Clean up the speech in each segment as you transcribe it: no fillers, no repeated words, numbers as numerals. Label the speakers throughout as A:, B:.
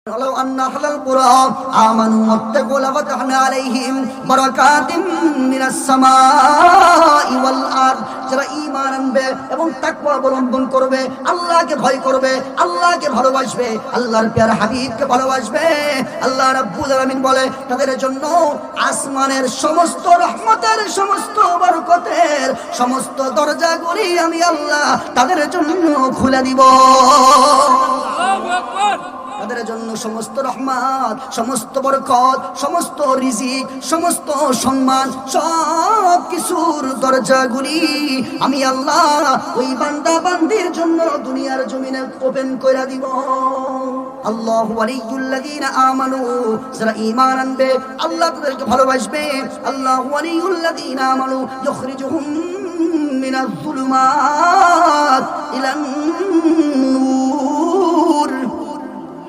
A: ولو أن أهل القرى آمنوا واتقوا لفتحنا عليهم بركات من السماء والأرض যারা ঈমান আনবে এবং তাকওয়া অবলম্বন করবে, আল্লাহকে ভয় করবে, আল্লাহকে ভালোবাসবে, আল্লাহর প্যারা হাবিবকে ভালোবাসবে, আল্লাহ রাব্বুল আলামিন বলে তাদের জন্য আসমানের সমস্ত রহমতের, সমস্ত বরকতের সমস্ত দরজাগুলি আমি আল্লাহ তাদের জন্য খুলে দিব। আল্লাহু আকবার। তাদের জন্য সমস্ত রহমত, সমস্ত বরকত, সমস্ত রিজিক, সমস্ত সম্মান, সব কিছুর দরজাগুলি আমি আল্লাহ ওই বান্দা বান্দির জন্য দুনিয়ার জমিনে ওপেন করে দিব। আল্লাহু ওয়ালিয়ুল্লাযীনা আমানু, যারা ঈমান আনবে, আল্লাহ তাদেরকে ভালোবাসবে। আল্লাহু ওয়ালিয়ুল্লাযীনা আমানু ইখরিজুহুম মিনাজ যুলুমাত ইলান নূর।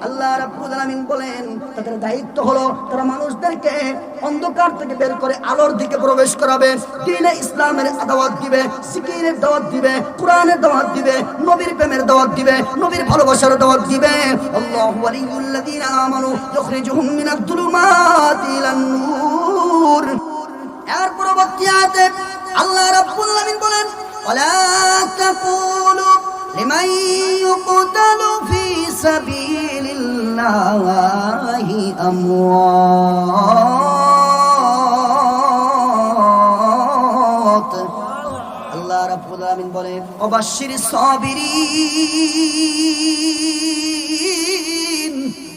A: আল্লাহ রাব্বুল আলামিন বলেন তাদের দায়িত্ব হলো তারা মানুষদেরকে অন্ধকার থেকে বের করে আলোর দিকে প্রবেশ করাবে, দ্বীনে ইসলামের দাওয়াত দিবে, জিকিরের দাওয়াত দিবে, কোরআনের দাওয়াত দিবে, নবীর প্রেমের দাওয়াত দিবে, নবীর ভালোবাসার দাওয়াত দিবে। আল্লাহু ওয়ালিয়ুল্লাযীনা আমানু ইখরিজুহুম মিনাজ যুলুমাতি ইলান নূর। এর পরবর্তী আয়াতে আল্লাহ রাব্বুল আলামিন বলেন ওয়ালা তাকুলু লিমান ইউকতালু ফি সাবিলিল্লাহি আমওয়াত। আল্লাহ রাব্বুল আলামিন বলেন ওয়াবাশশিরিস সাবিরিন,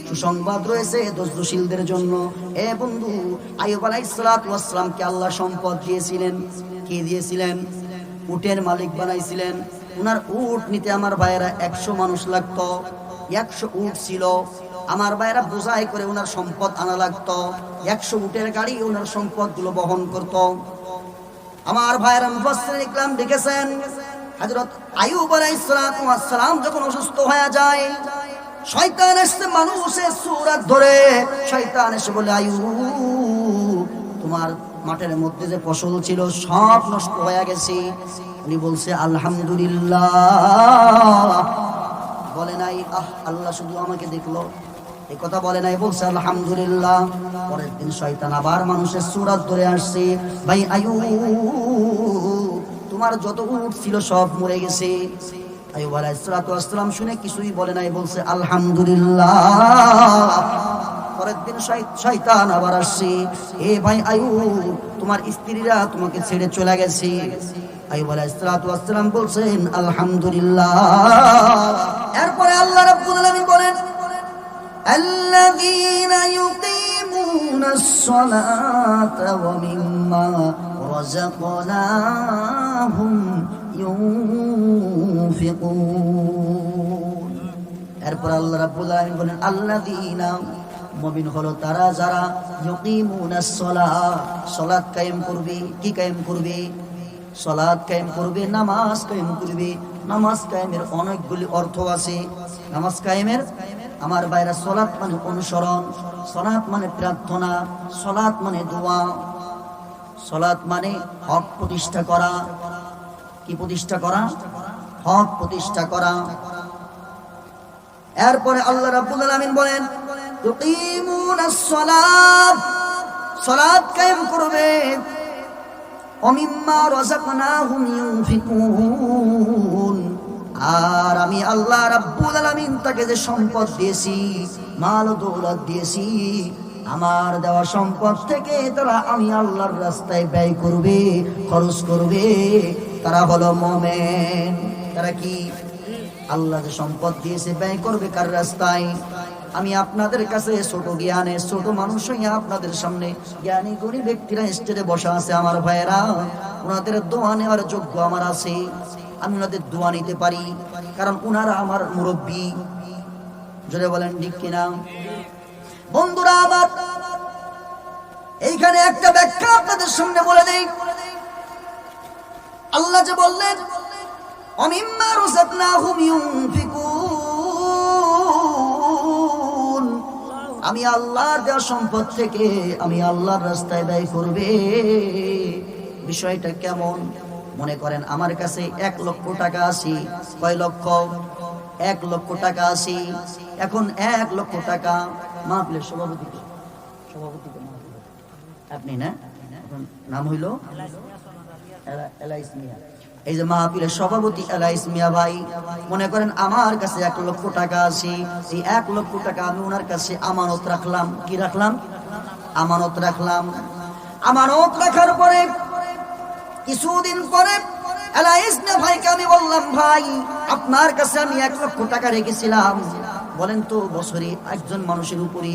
A: সুসংবাদ রয়েছে ধৈর্যশীলদের জন্য। এ বন্ধু, আইয়ুব আলাইহিস সালাতু ওয়াস সালামকে আল্লাহ সম্পদ দিয়েছিলেন। কি দিয়েছিলেন? উটের মালিক বানাইছিলেন। উনার উট নিতে আমার ভাইয়েরা 100 মানুষ লাগতো। 100 উট ছিল। আমার ভাইয়েরা বোঝাই করে উনার সম্পদ আনা লাগতো। 100 উটের গাড়ি উনার সম্পদগুলো বহন করত। আমার ভাইয়েরা মুফাসসির ইকরাম লিখেছেন হযরত আইয়ুব আলাইহিস সালাতু ওয়াস সালাম যখন অসুস্থ হয়ে যায়, শয়তান এসে মানুষের সূরত ধরে, শয়তান এসে বলে আইয়ুব তোমার মাঠের মধ্যে যে ফসল ছিল সব নষ্ট হয়ে গেছে। উনি বলছে আলহামদুলিল্লাহ। বলে নাই আল্লাহ শুধু আমাকে দেখলো, এই কথা বলে নাই, বলছে আলহামদুলিল্লাহ। পরের দিন শয়তান আবার মানুষের সূরত ধরে আসছে, ভাই আইয়ুব তোমার যত উট ছিল সব মরে গেছে। আইয়ুব আলাইহিস সালাতু ওয়াস সালাম শুনে কিছুই বলে নাই, বলছে আলহামদুলিল্লাহ। পরের দিন শয়তান আবার আসছে, এ ভাই আইয়ুব তোমার স্ত্রীরা তোমাকে ছেড়ে চলে গেছে। আইয়ুব আলাইহিস সালাতু ওয়াস সালাম বলছেন আলহামদুলিল্লাহ। এরপরে আল্লাহ রাব্বুল আলামিন বলেন আল্লাযীনা ইউকিমুনাস সালাতা ওয়া মিম্মা রাযাকনাহুম ইউনফিকুন। এরপর আল্লাহ রাব্বুল আলামিন বলেন আল্লাযীনা, মুমিন হলো তারা যারা ইউকিমুনাস সালাহ, সালাত কায়েম করবে। কি কায়েম করবে? সালাত কায়েম করবে, নামাজ কায়েম করবে। নামাজ কায়েমের অনেকগুলি অর্থ আছে। নামাজ কায়েমের আমার ভাইরা সালাত মানে অনুসরণ, সালাত মানে প্রার্থনা, সালাত মানে দোয়া, সালাত মানে হক প্রতিষ্ঠা করা। কি প্রতিষ্ঠা করা? হক প্রতিষ্ঠা করা। এরপরে আল্লাহ রাব্বুল আলামিন বলেন ইউকিমুনাস সালাত, সালাত কায়েম করবে, ওমিম্মা রাযাকনাহুম ইউনফিকুন। আর আমি আল্লাহ রাব্বুল আলামিন তাকে যে সম্পদ দিয়েছি, মাল ও দৌলত দিয়েছি, আমার দেওয়া সম্পদ থেকে তারা আমি আল্লাহর রাস্তায় ব্যয় করবে, খরচ করবে। তারা হলো মুমিন। তারা কি? আল্লাহ যে সম্পদ দিয়েছে ব্যয় করবে কার রাস্তায়? আমি আপনাদের কাছে ছোট জ্ঞানে ছোট মানুষ হইয়া আপনাদের সামনে জ্ঞানী গুণী ব্যক্তিরা স্টেজে বসা আছে আমার ভাইয়েরা, ওনাদের দোয়া নেওয়ার যোগ্য আমার আছে। আমি ওনাদের দোয়া নিতে পারি, কারণ ওনারা আমার মুরব্বী। জোরে বলেন ঠিক কিনা? বন্ধুরা আমার, এইখানে একটা ব্যাখ্যা আপনাদের সামনে বলে দেই। আল্লাহ যে বললেন ওমিম্মা রাযাকনাহুম ইউনফিকুন, আমি আল্লাহর দেওয়া সম্পদ থেকে আমি আল্লাহর রাস্তায় ব্যয় করবে। বিষয়টা কেমন? মনে করেন আমার কাছে 1 লক্ষ টাকা আছে। কয় লক্ষ? 1 লক্ষ টাকা আছে। এখন 1 লক্ষ টাকা মাহফিলের সভাপতিকে আপনি না, এখন নাম হইল এলাইস মিয়া। এই যে মাহফিলের সভাপতি এলাইস মিয়া ভাই, মনে করেন আমার কাছে 1 লক্ষ টাকা আছে, এই 1 লক্ষ টাকা আমি ওনার কাছে আমানত রাখলাম। কি রাখলাম? আমানত রাখলাম। আমানত রাখার পরে কিছুদিন পরে এলাইস মিয়া ভাইকে আমি বললাম, ভাই আপনার কাছে আমি 1 লক্ষ টাকা রেখেছিলাম, বলেন তো বছরে একজন মানুষের উপরে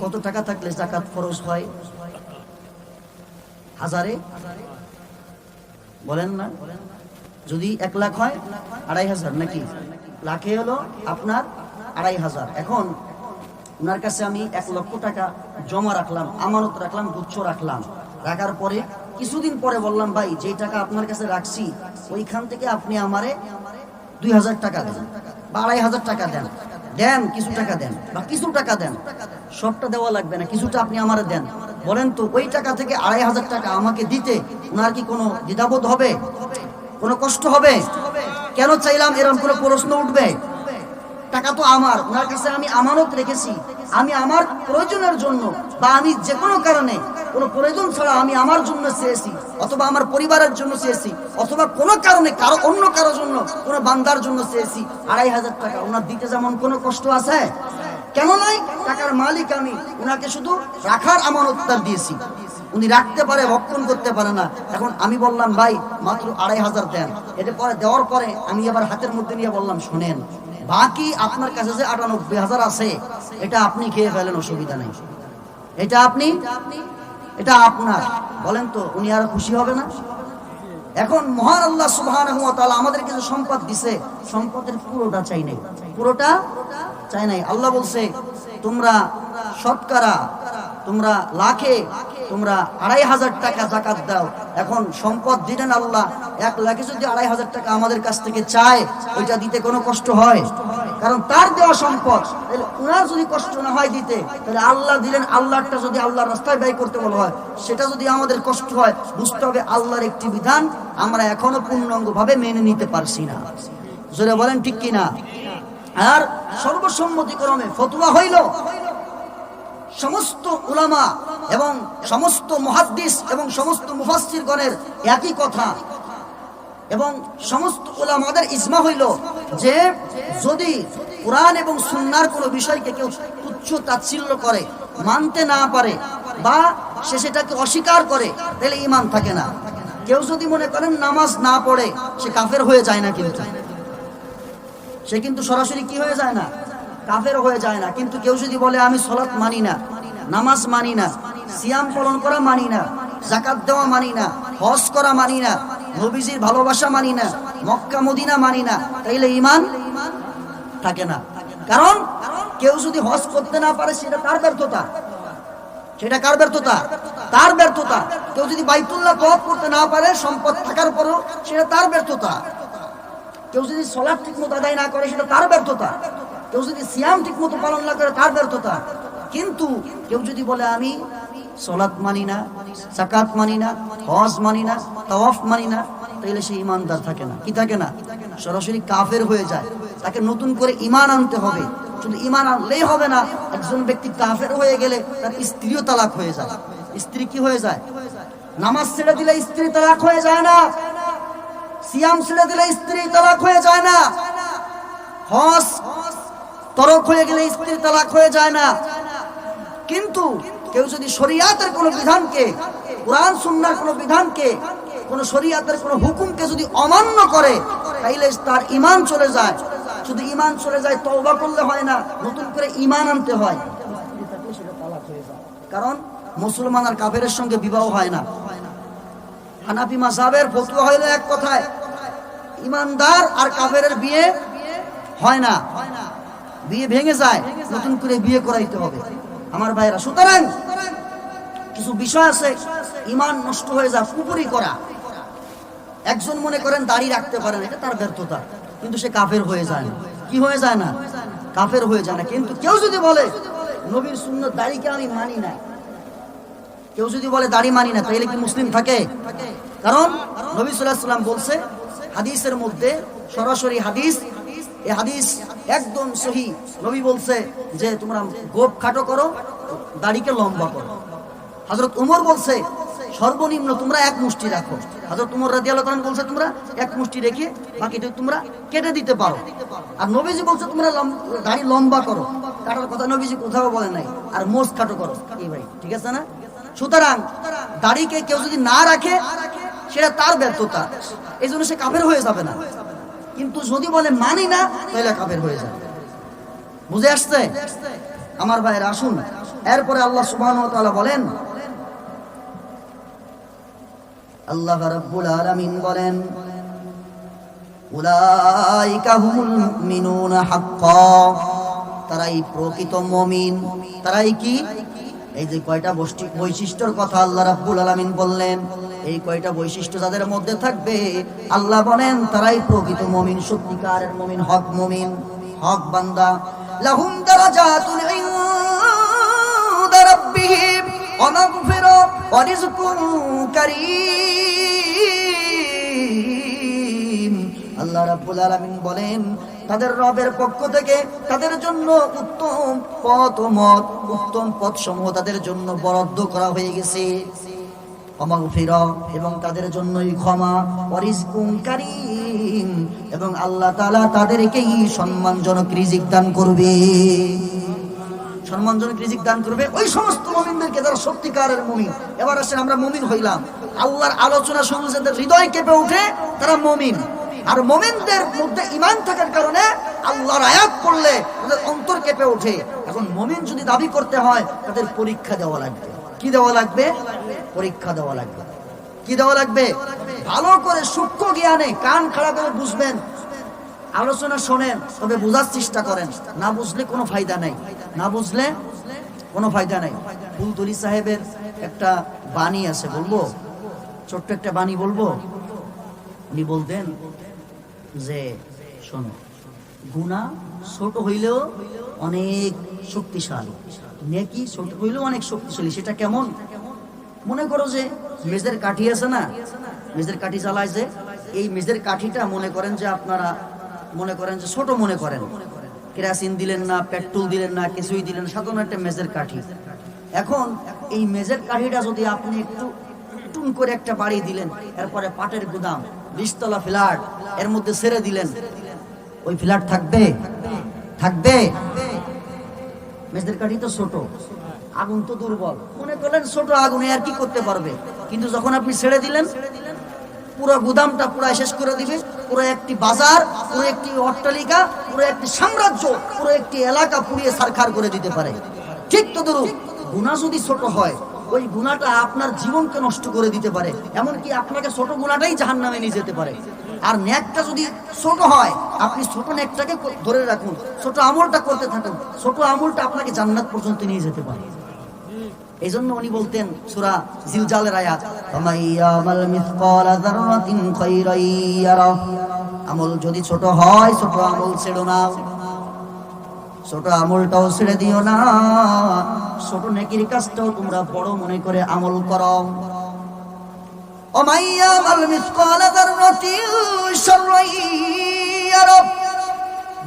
A: কত টাকা থাকলে যাকাত খরচ হয়? হাজারে? বলেন না, যদি 1 লাখ হয় 2,500 নাকি? লাখে হলো আপনার 2,500। এখন ওনার কাছে আমি 1 লক্ষ টাকা জমা রাখলাম, আমানত রাখলাম, গুচ্ছ রাখলাম। রাখার পরে কিছুদিন পরে বললাম, ভাই যে টাকা আপনার কাছে রাখছি ওইখান থেকে আপনি আমারে 2,000 টাকা দেন বা 2,500 টাকা দেন, কিছু টাকা দেন বা কিছু টাকা দেন, সবটা দেওয়া লাগবে না, কিছুটা আপনি আমারে দেন। বলেন তো ওই টাকা থেকে 2,500 টাকা আমাকে দিতে ওনার কি কোনো দ্বিধাবোধ হবে? কোনো কষ্ট হবে? কেন চাইলাম এরকম কোনো প্রশ্ন উঠবে? টাকা তো আমার, ওনার কাছে আমি আমানত রেখেছি, আমি আমার প্রয়োজনের জন্য বা আমি যে কোনো কারণে কোনো প্রয়োজন ছাড়া আমি আমার জন্য চেয়েছি, অথবা আমার পরিবারের জন্য চেয়েছি, অথবা কোনো কারণে অন্য কারোর জন্য কোনো বান্দার জন্য চেয়েছি 2,500 টাকা ওনার দিতে যেমন কোনো কষ্ট আছে, কেন নাই? টাকার মালিক আমি, ওনাকে শুধু রাখার আমানতটা দিয়েছি, উনি রাখতে পারে, ভক্ষণ করতে পারে না। এখন আমি বললাম, ভাই মাত্র 2,500 দেন। এটা পরে দেওয়ার পরে আমি আবার হাতের মধ্যে নিয়ে বললাম, শোনেন বাকি আপনার কাছে যে 98,000 আছে এটা আপনি খেয়ে ফেলেন, অসুবিধা নেই, এটা আপনার। বলেন তো উনি আর খুশি হবে না? এখন মহান আল্লাহ সুবহানাহু ওয়া তাআলা আমাদেরকে যে সম্পদ দিছে, সম্পদের পুরোটা চাই নাই, পুরোটা চাই নাই। আল্লাহ বলছে, তোমরা শতকরা, তোমরা লাখে, তোমরা 2,500 টাকা যাকাত দাও। এখন সম্পদ দিলেন আল্লাহ, 1 লাখে যদি 2,500 টাকা আমাদের কাছ থেকে চায়, ওইটা দিতে কোনো কষ্ট হয়? কারণ তার দেওয়া সম্পদ, তাহলে ওনার যদি কষ্ট না হয় দিতে, তাহলে আল্লাহ দিলেন, আল্লাহটা যদি আল্লাহর রাস্তায় ব্যয় করতে বলা হয়, সেটা যদি আমাদের কষ্ট হয়, বুঝতে হবে আল্লাহর একটি বিধান আমরা এখনো পূর্ণাঙ্গভাবে মেনে নিতে পারছি না। জোরে বলেন ঠিক কিনা? আর সর্বসম্মতিক্রমে ফতোয়া হইল, সমস্ত উলামা এবং সমস্ত মুহাদ্দিস এবং সমস্ত মুফাসসিরগণের একই কথা, এবং সমস্ত উলামাদের ইজমা হইল যে যদি কোরআন এবং সুন্নাহর কোনো বিষয়কে কেউ তুচ্ছ তাচ্ছিল্য করে, মানতে না পারে, বা সে সেটাকে অস্বীকার করে, তাহলে ঈমান থাকে না। কেউ যদি মনে করেন নামাজ না পড়ে সে কাফের হয়ে যায় না, কিন্তু সে কিন্তু সরাসরি কি হয়ে যায় না? কাফের হয়ে যায় না। কিন্তু কেউ যদি বলে আমি সালাত মানি না, নামাজ মানি না, সিয়াম পালন করা মানি না, যাকাত দেওয়া মানি না, হজ করা মানি না, নবীজির ভালোবাসা মানি না, মক্কা মদিনা মানি না, তাইলে ঈমান থাকে না। কারণ কেউ যদি হজ করতে না পারে সেটা তার ব্যর্থতা, সেটা কার ব্যর্থতা? তার ব্যর্থতা। কেউ যদি বাইতুল্লাহ তওয়াফ করতে না পারে সম্পদ থাকার পরও, সেটা তার ব্যর্থতা। কেউ যদি সালাত ঠিকমতো আদায় না করে সেটা তার ব্যর্থতা। কেউ যদি সিয়াম ঠিকমতো পালন না করে তার ব্যর্থতা। কিন্তু কেউ যদি বলে আমি সালাত মানি না, যাকাত মানি না, হজ মানি না, তাওয়াফ মানি না, তাহলে সে ঈমানদার থাকে না। কি থাকে না? সরাসরি কাফের হয়ে যায়। তাকে নতুন করে ঈমান আনতে হবে। শুধু ঈমান আনলেই হবে না, একজন ব্যক্তি কাফের হয়ে গেলে তার স্ত্রীও তালাক হয়ে যায়। স্ত্রী কি হয়ে যায়? নামাজ ছেড়ে দিলে স্ত্রী তালাক হয়ে যায় না, সিয়াম ছেড়ে দিলে স্ত্রী তালাক হয়ে যায় না, হজ তরক হয়ে গেলে স্ত্রী তালাক হয়ে যায় না। কিন্তু কেউ যদি শরীয়তের কোনো বিধানকে, কোরআন সুন্নাহর কোনো বিধানকে, কোনো শরীয়তের কোনো হুকুমকে যদি অমান্য করে, তাইলে তার ঈমান চলে যায়। শুধু ঈমান চলে যায়, তওবা করলে হয় না, নতুন করে ঈমান আনতে হয়। কারণ মুসলমান আর কাফেরের সঙ্গে বিবাহ হয় না। হানাফি মাযহাবের ফতোয়া হলো এক কথায়, ঈমানদার আর কাফেরের বিয়ে হয় না, বিয়ে ভেঙে যায়, নতুন করে বিয়ে করাইতে হবে। আমার ভাইরা, সুতরাং কিছু বিষয় আছে ঈমান নষ্ট হয়ে যায়, কুফরি করা। একজন মনে করেন দাড়ি রাখতে পারে না, এটা তার ব্যর্থতা, কিন্তু সে কাফের হয়ে যায় না। কি হয়ে যায় না? কাফের হয়ে যায় না। কিন্তু কেউ যদি বলে নবীর সুন্নাত দাড়িকে আমি মানি না, কেউ যদি বলে দাড়ি মানি না, তাহলে কি মুসলিম থাকে? কারণ নবী সাল্লাল্লাহু আলাইহি ওয়াসাল্লাম বলছে হাদিসের মধ্যে, সরাসরি হাদিস, এই হাদিস একদম সহি। নবী বলছে যে তোমরা গোপ খাটো করো, দাড়িকে লম্বা করো। হযরত উমর বলছে সর্বনিম্ন তোমরা এক মুষ্টি রাখো। হযরত উমর রাদিয়াল্লাহু তাআলা বলছে তোমরা এক মুষ্টি রেখে বাকিটা তোমরা কেটে দিতে পারো। আর নবীজি বলছে তোমরা দাড়ি লম্বা করো, কাটার কথা নবীজি কোথাও বলে নাই। আর মোজ খাটো করো, এই ভাই ঠিক আছে না? সুতরাং দাড়িকে কেউ যদি না রাখে সেটা তার ব্যর্থতা, এই জন্য সে কাফের হয়ে যাবে না। কিন্তু যদি বলে মানি না, তাহলে কাফের হয়ে যাবে। বুঝে আসছে আমার ভাইয়ের? আসুন এরপরে আল্লাহ সুবহানাহু ওয়া তাআলা বলেন, আল্লাহ রাব্বুল আলামিন বলেন উলাইকা হুমুল মুমিনুনা হাক্কা, তারাই প্রকৃত মুমিন। তারাই কি? এই যে কয়টা বৈশিষ্ট্যের কথা আল্লাহ রাব্বুল আলামিন বললেন, এই কয়টা বৈশিষ্ট্য যাদের মধ্যে থাকবে আল্লাহ বলেন তারাই প্রকৃত মুমিন, সত্যিকারের মুমিন, হক মুমিন, হক বান্দা। লাহুম দারাজাতুন ইনদা রাব্বিহিম ওয়া মাগফিরাহ ওয়া রিজকুন কারীম। আল্লাহ রাব্বুল আলামিন বলেন তাদের রবের পক্ষ থেকে তাদের জন্য উত্তম পথ সমূহ তাদের জন্য বরাদ্দ করা হয়ে গেছে। এবং তাদের জন্যই ক্ষমা, ওয়ারিজকুন কারীম, এবং আল্লাহ তাআলা তাদেরকেই সম্মানজনক রিজিক দান করবে। সম্মানজনক রিজিক দান করবে ওই সমস্ত মুমিনদেরকে যারা সত্যিকারের মুমিন। এবার আসেন আমরা মুমিন হইলাম, আল্লাহর আলোচনা শুনে যাদের হৃদয় কেঁপে ওঠে তারা মুমিন। আর মুমিনদের মধ্যে ঈমান থাকার কারণে আল্লাহর আয়াত পড়লে তাদের অন্তর কেঁপে ওঠে। এখন মুমিন যদি দাবি করতে হয় তাদের পরীক্ষা দেওয়া লাগবে। কি দেওয়া লাগবে? পরীক্ষা দেওয়া লাগবে। কি দেওয়া লাগবে? ভালো করে সূক্ষ্ম জ্ঞানে কান খাড়া করে বুঝবেন, আলোচনা শোনেন, তবে বোঝার চেষ্টা করেন। না বুঝলে কোনো ফায়দা নাই, না বুঝলে কোনো ফায়দা নাই। ফুলতলি সাহেবের একটা বাণী আছে, বলবো? ছোট্ট একটা বাণী বলবো। উনি বলতেন যে শোনো, গুনাহ ছোট হইলেও অনেক শক্তিশালী, নেকি ছোট হইলেও অনেক শক্তিশালী। সেটা কেমন? মনে করো যে মেজের কাঠি আছে না, মেজের কাঠি জ্বালায় যে, এই মেজের কাঠিটা মনে করেন যে আপনারা মনে করেন যে ছোট মনে করেন, কেরাসিন দিলেন না, পেট্রোল দিলেন না, কিছুই দিলেন, সাধারণ একটা মেজের কাঠি। এখন এই মেজের কাঠিটা যদি আপনি একটু টুন করে একটা বাড়ি দিলেন, এরপরে পাটের গুদাম 20 তলা ফ্ল্যাট এর মধ্যে ছেড়ে দিলেন, ওই ফ্ল্যাট থাকবে? থাকবে? মেজের কাঠি তো ছোট, আগুন তো দুর্বল, মনে করলেন ছোট আগুনে আর কি করতে পারবে। কিন্তু যখন আপনি ছেড়ে দিলেন, পুরো গুদামটা পুরো শেষ করে দিবে, পুরো একটি বাজার, পুরো একটি অট্টালিকা, পুরো একটি সাম্রাজ্য, পুরো একটি এলাকা পুড়িয়ে ছারখার করে দিতে পারে। ঠিক তো ধরুন গুনাহ যদি ছোট হয়, ওই গুনাহটা আপনার জীবনকে নষ্ট করে দিতে পারে, এমনকি আপনাকে ছোট গুনাহটাই জাহান্নামে নিয়ে যেতে পারে। আর নেকটা যদি ছোট হয়, আপনি ছোট নেকটাকে ধরে রাখুন, ছোট আমলটা করতে থাকুন, ছোট আমলটা আপনাকে জান্নাত পর্যন্ত নিয়ে যেতে পারে। এই জন্য উনি বলতেন সূরা জিলজালের আয়াত, ফামাইয়ামাল মিসকালা যাররাতিন খায়রান ইয়ারা, আমল যদি ছোট হয় ছোট আমল ছেড়ো না, ছোট আমলটাও ছেড়ে দিও না, ছোট নেকির কাজটাও তোমরা বড় মনে করে আমল করো। ওমাইয়ামাল মিসকালা যাররাতিন শাররান ইয়ারা,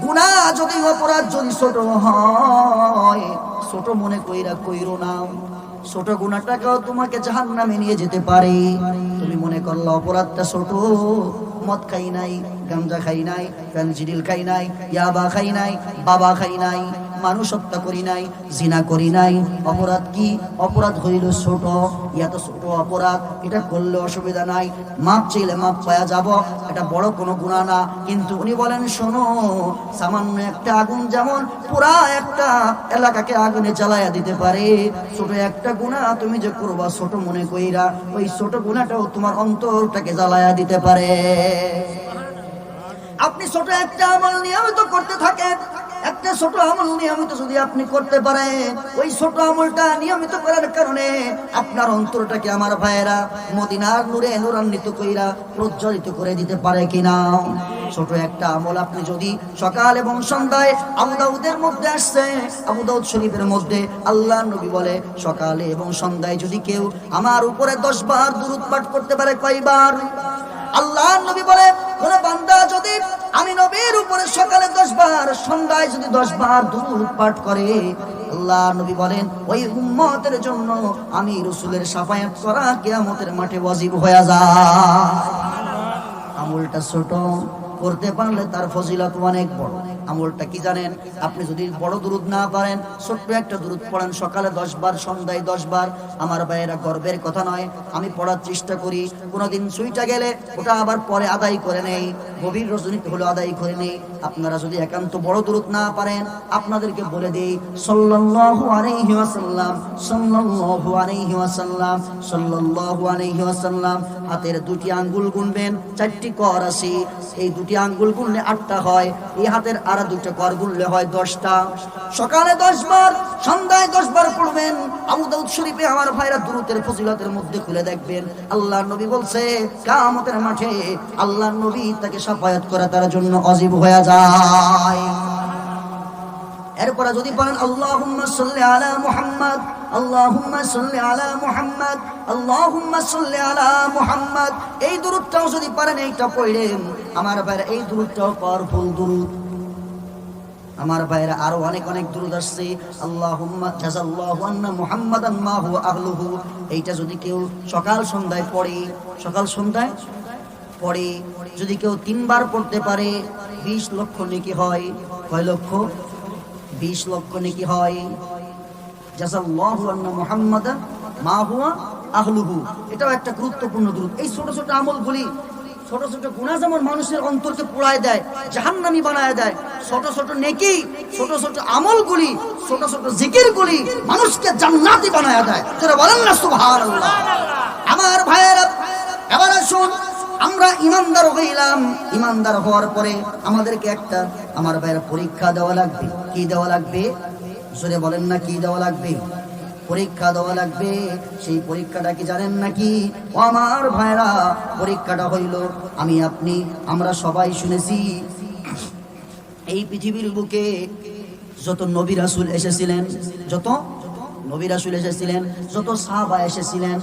A: গুনাহ যদি অপরাধ যদি ছোট হয় ছোট মনে কইরো না, ছোট গুনাহটাকেও তোমাকে জাহান্নামে নিয়ে যেতে পারে। তুমি মনে করলে অপরাধটা ছোট, মদ খাই নাই, গাঞ্জা খাই নাই, ফেনসিডিল খাই নাই, ইয়াবা খাই নাই, বাবা খাই নাই, মানুষ হত্যা করি নাই, জিনা করি নাই, অপরাধ কি? অপরাধ হইল ছোট, এত ছোট অপরাধ, এটা করলে অসুবিধা নাই, মাপ চাইলে মাপ পাওয়া যাব, এটা বড় কোনো গুনাহ না। কিন্তু উনি বলেন শোনো, সামান্য একটা আগুন যেমন পুরা একটা এলাকাকে আগুনে জ্বালায়া দিতে পারে, ছোট একটা গুনাহ তুমি যে করবা ছোট মনে কইরা, ওই ছোট গুনাহটাও তোমার অন্তরটাকে জ্বালায়া দিতে পারে। আপনি ছোট একটা আমল নিয়মিত করতে থাকেন, একটা ছোট আমল নিয়মিত যদি আপনি করতে পারেন, ওই ছোট আমলটা নিয়মিত করার কারণে আপনার অন্তরটাকে আমার ভাইয়েরা মদিনার নূরে নূরান্বিত কইরা প্রজ্বলিত করে দিতে পারে কিনা। ছোট একটা আমল আপনি যদি সকাল এবং সন্ধ্যায়, আবু দাউদের মধ্যে আসছে, আবু দাউদ শরীফের মধ্যে আল্লাহর নবী বলে সকালে এবং সন্ধ্যায় যদি কেউ আমার উপরে 10 বার দুরূদ পাঠ করতে পারে, কয়বার? আল্লাহর নবী বলে কোন বান্দা যদি আমি নবীর উপরে সকালে 10 বার, সন্ধ্যায় যদি 10 বার দুরূদ পাঠ করে, আল্লাহ নবী বলেন ওই উম্মতের জন্য আমি রাসূলের শাফায়াত করা কিয়ামতের মাঠে ওয়াজিব হয়ে যায়। আমলটা ছোট, করতে পারলে তার ফজিলত অনেক বড়। আমলটা কি জানেন? আপনি যদি বড় দুরূদ না পারেন, ছোট্ট একটা দুরূদ পড়েন, সকালে 10 বার, সন্ধ্যায় 10 বার। আমার ভাইয়েরা, গর্বের কথা নয়, আমি পড়ার চেষ্টা করি, কোনোদিন সুইটা গেলে ওটা আবার পরে আদায় করে নেই, গভীর রজনীতে হলো আদায় করে নেই। আপনারা যদি একান্ত বড় দুরূদ না পারেন, আপনাদেরকে বলে দেই, সাল্লাল্লাহু আলাইহি ওয়াসাল্লাম, সাল্লাল্লাহু আলাইহি ওয়াসাল্লাম, সাল্লাল্লাহু আলাইহি ওয়াসাল্লাম। হাতের দুটি আঙ্গুল গুনবেন, 4টি কর আছে, এই দুটি আঙ্গুল গুনলে 8টা হয়, এই হাতের আর দুটো কর গুনলে হয় 10টা। সকালে 10 বার, সন্ধ্যায় 10 বার পড়বেন। আবু দাউদ শরীফে আমার ভাইরা দুরূদের ফজিলতের মধ্যে খুলে দেখবেন, আল্লাহর নবী বলছে কিয়ামতের মাঠে আল্লাহর নবী তাকে শাফায়াত করে তার জন্য ওয়াজিব হয়ে যায়। এরপরে যদি বলেন আল্লাহুম্মা সাল্লি আলা মুহাম্মদ, আল্লাহুম্মা সাল্লি আলা মুহাম্মদ, আল্লাহুম্মা সাল্লি আলা মুহাম্মদ, এই দুরূদটাও যদি পারেন এইটা পড়েন আমার ভাইরা, এই দুরূদটাও পাওয়ারফুল দুরূদ। আমার ভাইরা আরো অনেক অনেক দুরূদ আসছে, আল্লাহুম্মা জাযাল্লাহু আন্না মুহাম্মাদান মা হুয়া আহলুহু, এইটা যদি কেউ সকাল সন্ধ্যায় পড়ে, সকাল সন্ধ্যায় পড়ে, যদি কেউ 3 বার পড়তে পারে 20 লক্ষ নেকি হয়। কয় লক্ষ? 20 লক্ষ নেকি হয়। জাযাল্লাহু আন্না মুহাম্মাদান মা হুয়া আহলুহু, এটাও একটা গুরুত্বপূর্ণ দুরূদ। এই ছোট ছোট আমলগুলি, ছোট ছোট গুনাহ যেমন মানুষের অন্তরকে পোড়ায় দেয়, জাহান্নামী বানায় দেয়, ছোট ছোট নেকি, ছোট ছোট আমলগুলি, ছোট ছোট জিকিরগুলি মানুষকে জান্নাতি বানায় দেয়। যারা বলেন না সুবহানাল্লাহ। আমার ভাইয়েরা, এবার আসুন, আমরা ইমানদার হইলাম। ইমানদার হওয়ার পরে আমাদেরকে একটা, আমার ভাইয়েরা, পরীক্ষা দেওয়া লাগবে। কি দেওয়া লাগবে? জোরে বলেন না, কি দেওয়া লাগবে? পরীক্ষা দেওয়া লাগবে। সেই পরীক্ষাটা কি জানেন নাকি? ও আমার ভাইরা, পরীক্ষাটা হইল, আমি আপনি আমরা সবাই শুনেছি, এই পৃথিবীর বুকে যত নবী রাসূল এসেছিলেন, যত নবী রাসূল এসেছিলেন, যত সাহাবা এসেছিলেন,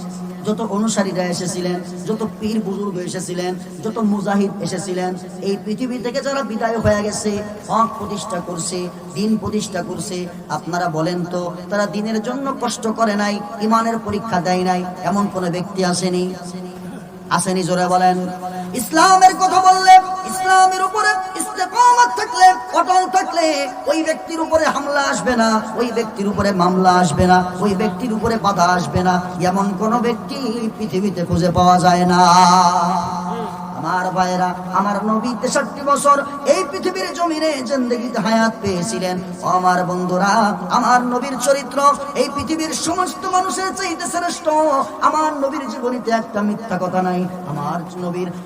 A: যত অনুসারীরা এসেছিলেন, যত পীর বুজুর্গ এসেছিলেন, যত মুজাহিদ এসেছিলেন, এই পৃথিবী থেকে যারা বিদায় হয়ে গেছে, হক প্রতিষ্ঠা করছে, দিন প্রতিষ্ঠা করছে, আপনারা বলেন তো তারা দিনের জন্য কষ্ট করে নাই, ইমানের পরীক্ষা দেয় নাই, এমন কোন ব্যক্তি আসেনি? আসেনি? জোরে বলেন। ইসলামের কথা বললে, ইসলামের উপরে ইস্তেকামত থাকলে, অটল থাকলে, ওই ব্যক্তির উপরে হামলা আসবে না, ওই ব্যক্তির উপরে মামলা আসবে না, ওই ব্যক্তির উপরে বাধা আসবে না, এমন কোন ব্যক্তি পৃথিবীতে খুঁজে পাওয়া যায় না। আমার ভাইরা, আমার নবী 63 বছর এই পৃথিবীর জমিনে জিন্দেগিতে হায়াত পেয়েছিলেন। আমার বন্ধুরা, আমার নবীর চরিত্র এই পৃথিবীর সমস্ত মানুষের চাইতে শ্রেষ্ঠ। আমার নবীর জীবনীতে একটা মিথ্যা কথা নাই।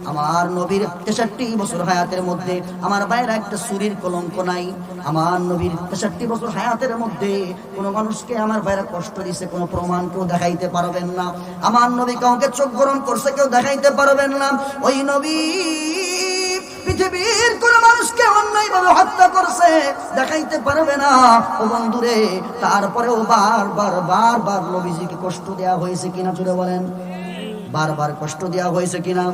A: আমার নবীর 63 বছর হায়াতের মধ্যে আমার ভাইরা একটা চুরির কলঙ্ক নাই। আমার নবীর 63 বছর হায়াতের মধ্যে কোনো মানুষকে আমার ভাইরা কষ্ট দিয়েছে কোনো প্রমাণ কেউ দেখাইতে পারবেন না। আমার নবী কাউকে চোখ গরম করছে কেউ দেখাইতে পারবেন না। ওই নবী পৃথিবীর কোন মানুষকে অন্যায়ভাবে হত্যা করছে দেখাইতে পারবে না। ও বন্ধুরে, তারপরেও বারবার নবীজিকে কষ্ট দেওয়া হয়েছে কিনা? জুড়ে বলেন, বারবার কষ্ট দেওয়া হয়েছে কিনা?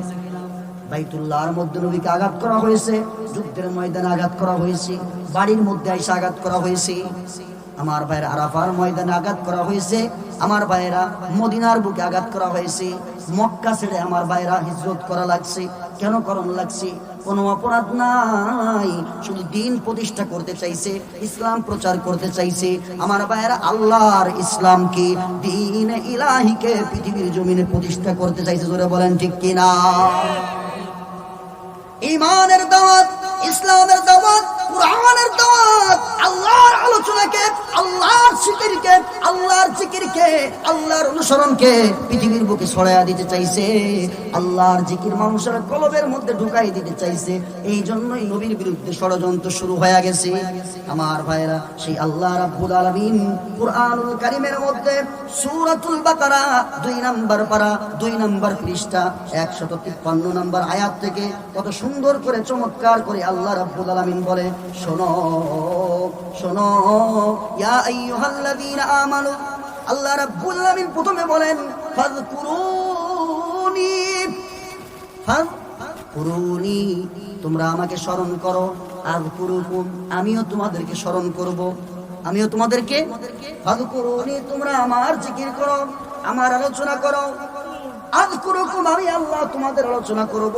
A: বাইতুল্লাহর মধ্যে নবীকে আঘাত করা হয়েছে, যুদ্ধের ময়দানে আঘাত করা হয়েছে, বাড়ির মধ্যে এসে আঘাত করা হয়েছে। আমার ভাইয়েরা, আরাফার ময়দানে আঘাত করা হয়েছে। আমার ভাইয়েরা, মদিনার বুকে আঘাত করা হয়েছে। মক্কা ছেড়ে আমার ভাইয়েরা হিজরত করা লাগছে। কেন করণ লাগছে? কোনো অপরাধ নাই, শুধু দিন প্রতিষ্ঠা করতে চাইছে, ইসলাম প্রচার করতে চাইছে। আমার ভাইয়েরা, আল্লাহর ইসলামকে, দ্বীন ইলাহিকে পৃথিবীর জমিনে প্রতিষ্ঠা করতে চাইছে। জোরে বলেন ঠিক কিনা? ঈমানের দাওয়াত, ইসলামের দাওয়াত, কুরআনের দাওয়াত, আল্লাহর আলোচনাকে, আল্লাহর জিকিরকে, আল্লাহর জিকিরকে, আল্লাহর অনুসরণকে পৃথিবীর বুকে ছড়াইয়া দিতে চাইছে। আল্লাহর জিকির মানুষের কলবের মধ্যে ঢুকাই দিতে চাইছে। এই জন্যই নবীর বিরুদ্ধে ষড়যন্ত্র শুরু হয়ে গেছে। আমার ভাইরা, সেই আল্লাহ রাব্বুল আলামিন কুরআনুল কারীমের মধ্যে সূরাতুল বাকারা 2 নম্বর পারা 2 নম্বর পৃষ্ঠা 153 নম্বর আয়াত থেকে কত সুন্দর করে চমৎকার করে আল্লাহ রাব্বুল আলামিন বলে, শোনো শোনো, ইয়া আইয়ুহাল্লাযীনা আমানু। আল্লাহ রাব্বুল আলামিন প্রথমে বলেন ফাযকুরুনি ফাযকুরুনি, তোমরা আমাকে স্মরণ করো, আযকুরুকুম, আমিও তোমাদেরকে স্মরণ করব, আমিও তোমাদেরকে, ফাযকুরুনি, তোমরা আমার জিকির করো, আমার আলোচনা করো, আযকুরুকুম, আমি আল্লাহ তোমাদের আলোচনা করব,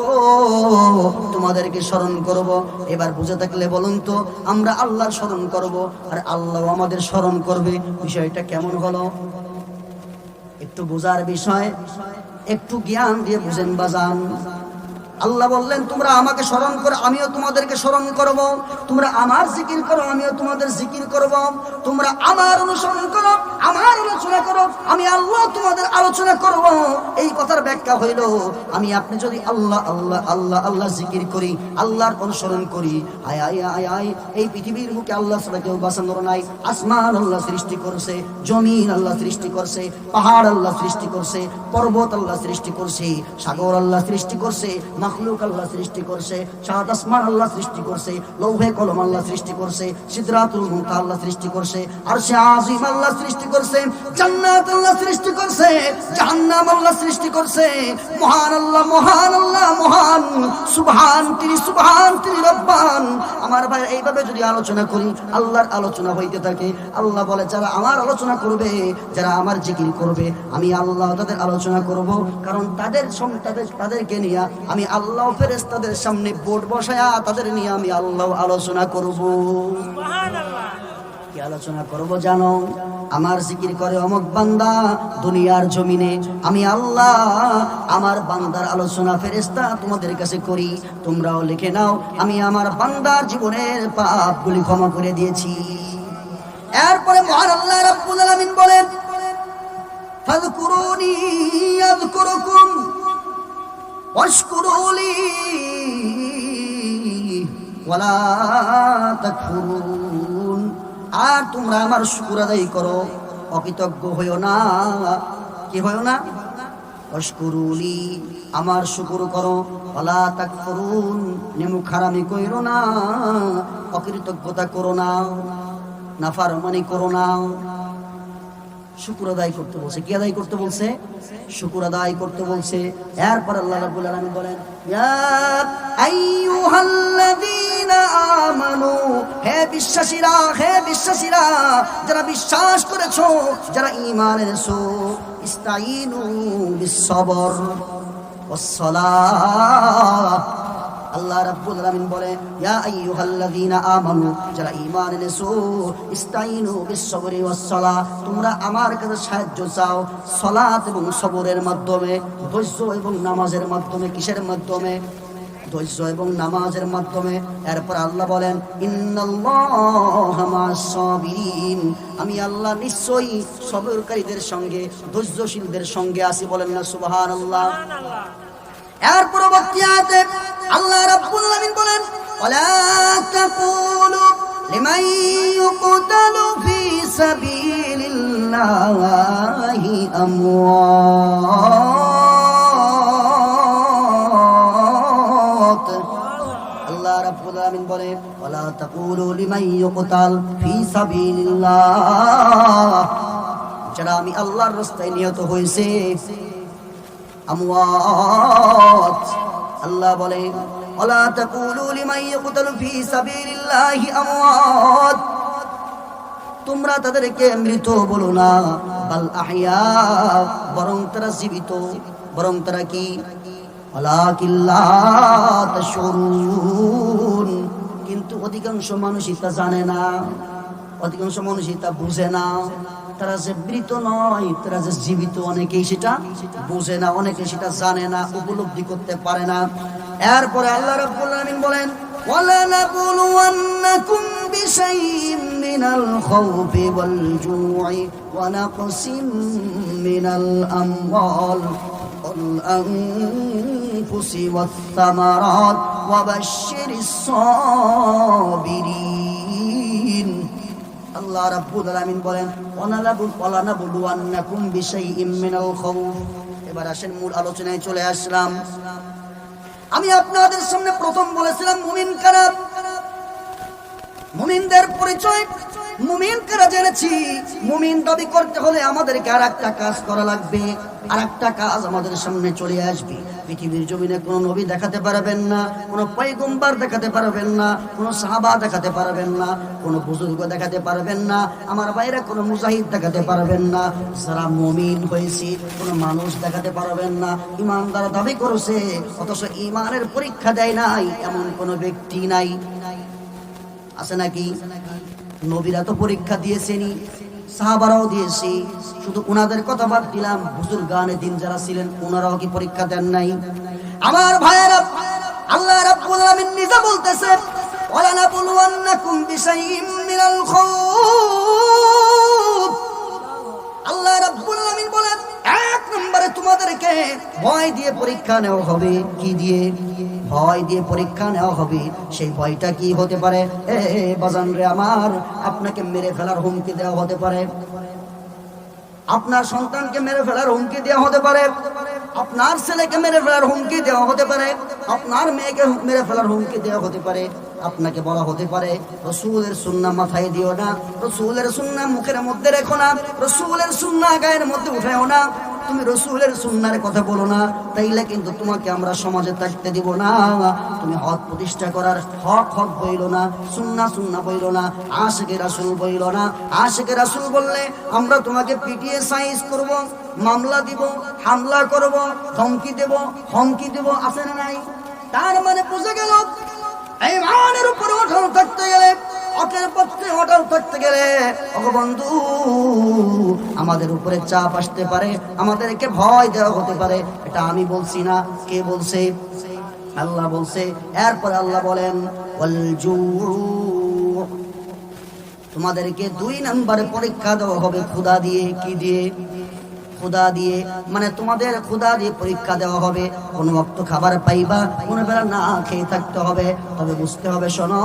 A: তোমাদেরকে স্মরণ করব। এবার বুঝে থাকলে বলুন তো, আমরা আল্লাহর স্মরণ করব আর আল্লাহ আমাদের স্মরণ করবে, বিষয়টা কেমন হলো? একটু বোঝার বিষয়, একটু জ্ঞান দিয়ে বুঝেন বাজান। আল্লাহ বললেন তোমরা আমাকে স্মরণ করো, আমিও তোমাদেরকে স্মরণ করব, তোমরা আমার জিকির করো, আমিও তোমাদের জিকির করব, তোমরা আমার অনুসরণ করো, আমার আলোচনা করো, আমি আল্লাহ তোমাদের আলোচনা করব। এই কথার ব্যাখ্যা হইল, আমি আপনি যদি আল্লাহ আল্লাহ আল্লাহ আল্লাহ জিকির করি, আল্লাহর অনুসরণ করি, আয় আয় আয় আয়, এই পৃথিবীর বুকে আল্লাহ ছাড়া কেউ বাঁচানোর নাই। আসমান আল্লাহ সৃষ্টি করছে, জমিন আল্লাহ সৃষ্টি করছে, পাহাড় আল্লাহ সৃষ্টি করছে, পর্বত আল্লাহ সৃষ্টি করছে, সাগর আল্লাহ সৃষ্টি করছে, মাখলুক আল্লাহ সৃষ্টি করছে, সাত আসমান আল্লাহ সৃষ্টি করছে, লৌহে কলম আল্লাহ সৃষ্টি করছে, সিদরাতুল মুনতাহা আল্লাহ সৃষ্টি করছে, আরশে আজিম আল্লাহ সৃষ্টি করছে, জান্নাত আল্লাহ সৃষ্টি করছে, জাহান্নাম আল্লাহ সৃষ্টি করছে। মহান আল্লাহ, মহান আল্লাহ, মহান, সুবহান তিনি রব্বান। আমার ভাই, এইভাবে যদি আলোচনা করি, আল্লাহর আলোচনা হইতে থাকে, আল্লাহ বলে যারা আমার আলোচনা করবে, যারা আমার জিকির করবে, আমি আল্লাহ তাদের আলোচনা করব, কারণ তাদেরকে নিয়ে আমি আল্লাহ ফেরেশতাদের সামনে বোর্ড বসায়া তাদের নিয়ে আমি আল্লাহ আলোচনা করব। সুবহানাল্লাহ। কি আলোচনা করব জানো? আমার জিকির করে অমুক বান্দা দুনিয়ার জমিনে, আমি আল্লাহ আমার বান্দার আলোচনা ফেরেশতা তোমাদের কাছে করি, তোমরাও লিখে নাও, আমি আমার বান্দার জীবনের পাপগুলি ক্ষমা করে দিয়েছি। এরপরে মহান আল্লাহ রাব্বুল আলামিন বলেন, ফাযকুরুনি আযকুরুকুম ওয়াশকুরুলি ওয়ালা তাকফুরুন, আর তোমরা আমার শুকর আদায় করো, অকৃতজ্ঞ হইও না। কি হইও না? ওয়াশকুরুলি, আমার শুকর করো, ওয়ালা তাকফুরুন, নেমুখারামি কইরো না, অকৃতজ্ঞতা করো না, নাফরমানি করো না। শুকর আদায় করতে বলছে। কি আদায় করতে বলছে? শুকর আদায় করতে বলছে। এরপর আল্লাহ রাব্বুল আলামিন বলেন, ইয়া আইয়ুহাল্লাযীনা আমানু, হে বিশ্বাসীরা, হে বিশ্বাসীরা, যারা বিশ্বাস করেছো, যারা ঈমান এনেছো, ইস্তাঈনু বিস-সবর ওয়াস-সালাহ। আল্লাহ রাব্বুল আলামিন বলেন, ইয়া আইয়ুহাল্লাযীনা আমানু, যারা ঈমান এনেছো, ইস্তাঈনু বিস-সবরি ওয়াস-সালাহ, তোমরা আমার কাছে সাহায্য চাও সালাত এবং সবরের মাধ্যমে, ধৈর্য এবং নামাজের মাধ্যমে। কিসের মাধ্যমে? ধৈর্য এবং নামাজের মাধ্যমে। এরপর আল্লাহ বলেন, ইন্নাল্লাহা মা'আস-সাবিরিন, আমি আল্লাহ নিশ্চয়ই সবরকারীদের সঙ্গে, ধৈর্যশীলদের সঙ্গে আছি। বলেন না সুবহানাল্লাহ। এর পরবর্তী আয়াতে আল্লাহ রাব্বুল আলামিন বলেন, ওয়ালা তাকুলু লিমান ইউকতালু ফি সাবিলিল্লাহি আমওয়াত। আল্লাহ রাব্বুল আলামিন বলেন, ওয়ালা তাকুলু লিমান ইউকতাল ফি সাবিলিল্লাহ, যারা আমি আল্লাহর রাস্তায় নিহত হয়েছে, আমওয়াত। আল্লাহ বলেন, ওয়ালা তাকুলু লিমান ইয়াকতালু ফি সাবিলিল্লাহি আমওয়াত, তোমরা তাদেরকে মৃত বলো না, বাল আহইয়া, বরং তারা জীবিত। বরং তারা কি? ওয়ালাকিল্লা তাশউরুন, কিন্তু অধিকাংশ মানুষই তা জানে না, অধিকাংশ মানুষই তা বুঝে না। তারা যে মৃত নয়, তারা যে জীবিত, অনেকেই সেটা বুঝে না, অনেকে সেটা জানে না, উপলব্ধি করতে পারে না। এরপরে আল্লাহ রাব্বুল আলামিন বলেন, ওয়ালানাবলুওয়ান্নাকুম বিশাইইম মিনাল খাউফি ওয়াল জু'i ওয়া নাকসিম মিনাল আমওয়াল ওয়াল আনফুসি ওয়াত থামারাত ওয়া বাশশিরিস সাবিরিন। আল্লাহ রাব্বুল আলামিন বলেন, ওয়ালানাবলুওয়ান্নাকুম বিশাইইম মিনাল খাউফ। এবার আসেন মূল আলোচনায় চলে আসলাম। আমি আপনাদের সামনে প্রথম বলেছিলাম মুমিন কারা, মুমিনদের পরিচয়, মুমিন কারা জেনেছি। মুমিন দাবি করতে হলে আমাদেরকে আরেকটা কাজ করা লাগবে, আরেকটা কাজ আমাদের সামনে চলে আসবে। পৃথিবীর জমিনে কোনো নবী দেখাতে পারবেন না, কোনো পয়গম্বর দেখাতে পারবেন না, কোনো সাহাবা দেখাতে পারবেন না, কোনো বুজুর্গ দেখাতে পারবেন না, আমার বাইরে কোনো মুজাহিদ দেখাতে পারবেন না। যারা মুমিন হয়েছে কোনো মানুষ দেখাতে পারবেন না। ইমানদার দাবি করছে অথচ ইমানের পরীক্ষা দেয় নাই এমন কোনো ব্যক্তি নাই, আছে নাকি? নবীরা তো পরীক্ষা দিয়েছেনি, সাহাবারাও দিয়েছে, শুধু ওনাদের কথা বাদ দিলাম, বুজুর্গানে দিন যারা ছিলেন ওনারাও কি পরীক্ষা দেন নাই? আমার ভাইয়েরা, আল্লাহ রাব্বুল আলামিন নিজে বলতেছে ওয়ালানাবলুওয়ান্নাকুম বিশাইইম মিনাল খাউফ। আল্লাহ রাব্বুল আলামিন বলেন এক নম্বরে তোমাদেরকে ভয় দিয়ে পরীক্ষা নেওয়া হবে। কি দিয়ে? ভয় দিয়ে পরীক্ষা নেওয়া হবে। সেই ভয়টা কি হতে পারে? বাজান রে আমার, আপনাকে মেরে ফেলার হুমকি দেওয়া হতে পারে, আপনার সন্তানকে মেরে ফেলার হুমকি দেওয়া হতে পারে, আপনার ছেলেকে মেরে ফেলার হুমকি দেওয়া হতে পারে, আপনার মেয়েকে মেরে ফেলার হুমকি দেওয়া হতে পারে। আপনাকে বলা হতে পারে রাসূলের সুন্নাহ মাথায় দিও না, রাসূলের সুন্নাহ মুখের মধ্যে রেখো না, রাসূলের সুন্নাহ গায়ের মধ্যে উঠাও না, তুমি রাসূলের সুন্নাহর কথা বলো না, তাইলে কিন্তু তোমাকে আমরা সমাজে থাকতে দিব না। তুমি হক প্রতিষ্ঠা করার হক বইলো না, সুন্নাহ বইলো না, আশিকে রাসূল বইলো না। আশিকে রাসূল বললে আমরা তোমাকে পিটিয়ে সাইজ করব, মামলা দিব, হামলা করব, ধমকি দেব, আছে না নাই? তার মানে বুঝে গেল ঈমানের উপরে অটল থাকতে গেলে, হকের পথে অটল থাকতে গেলে বন্ধু আমাদের উপরে চাপ আসতে পারে, আমাদেরকে ভয় দেওয়া হতে পারে। এটা আমি বলছি না, কে বলছে? আল্লাহ বলছে। এরপর আল্লাহ বলেন ওয়াল জু, তোমাদেরকে 2 নম্বরে পরীক্ষা দেওয়া হবে ক্ষুধা দিয়ে। কি দিয়ে? ক্ষুধা দিয়ে, মানে তোমাদের ক্ষুধা দিয়ে পরীক্ষা দেওয়া হবে। কোন ওয়াক্ত খাবার পাইবা, কোন বেলা না খেয়ে থাকতে হবে। তবে বুঝতে হবে, শোনো,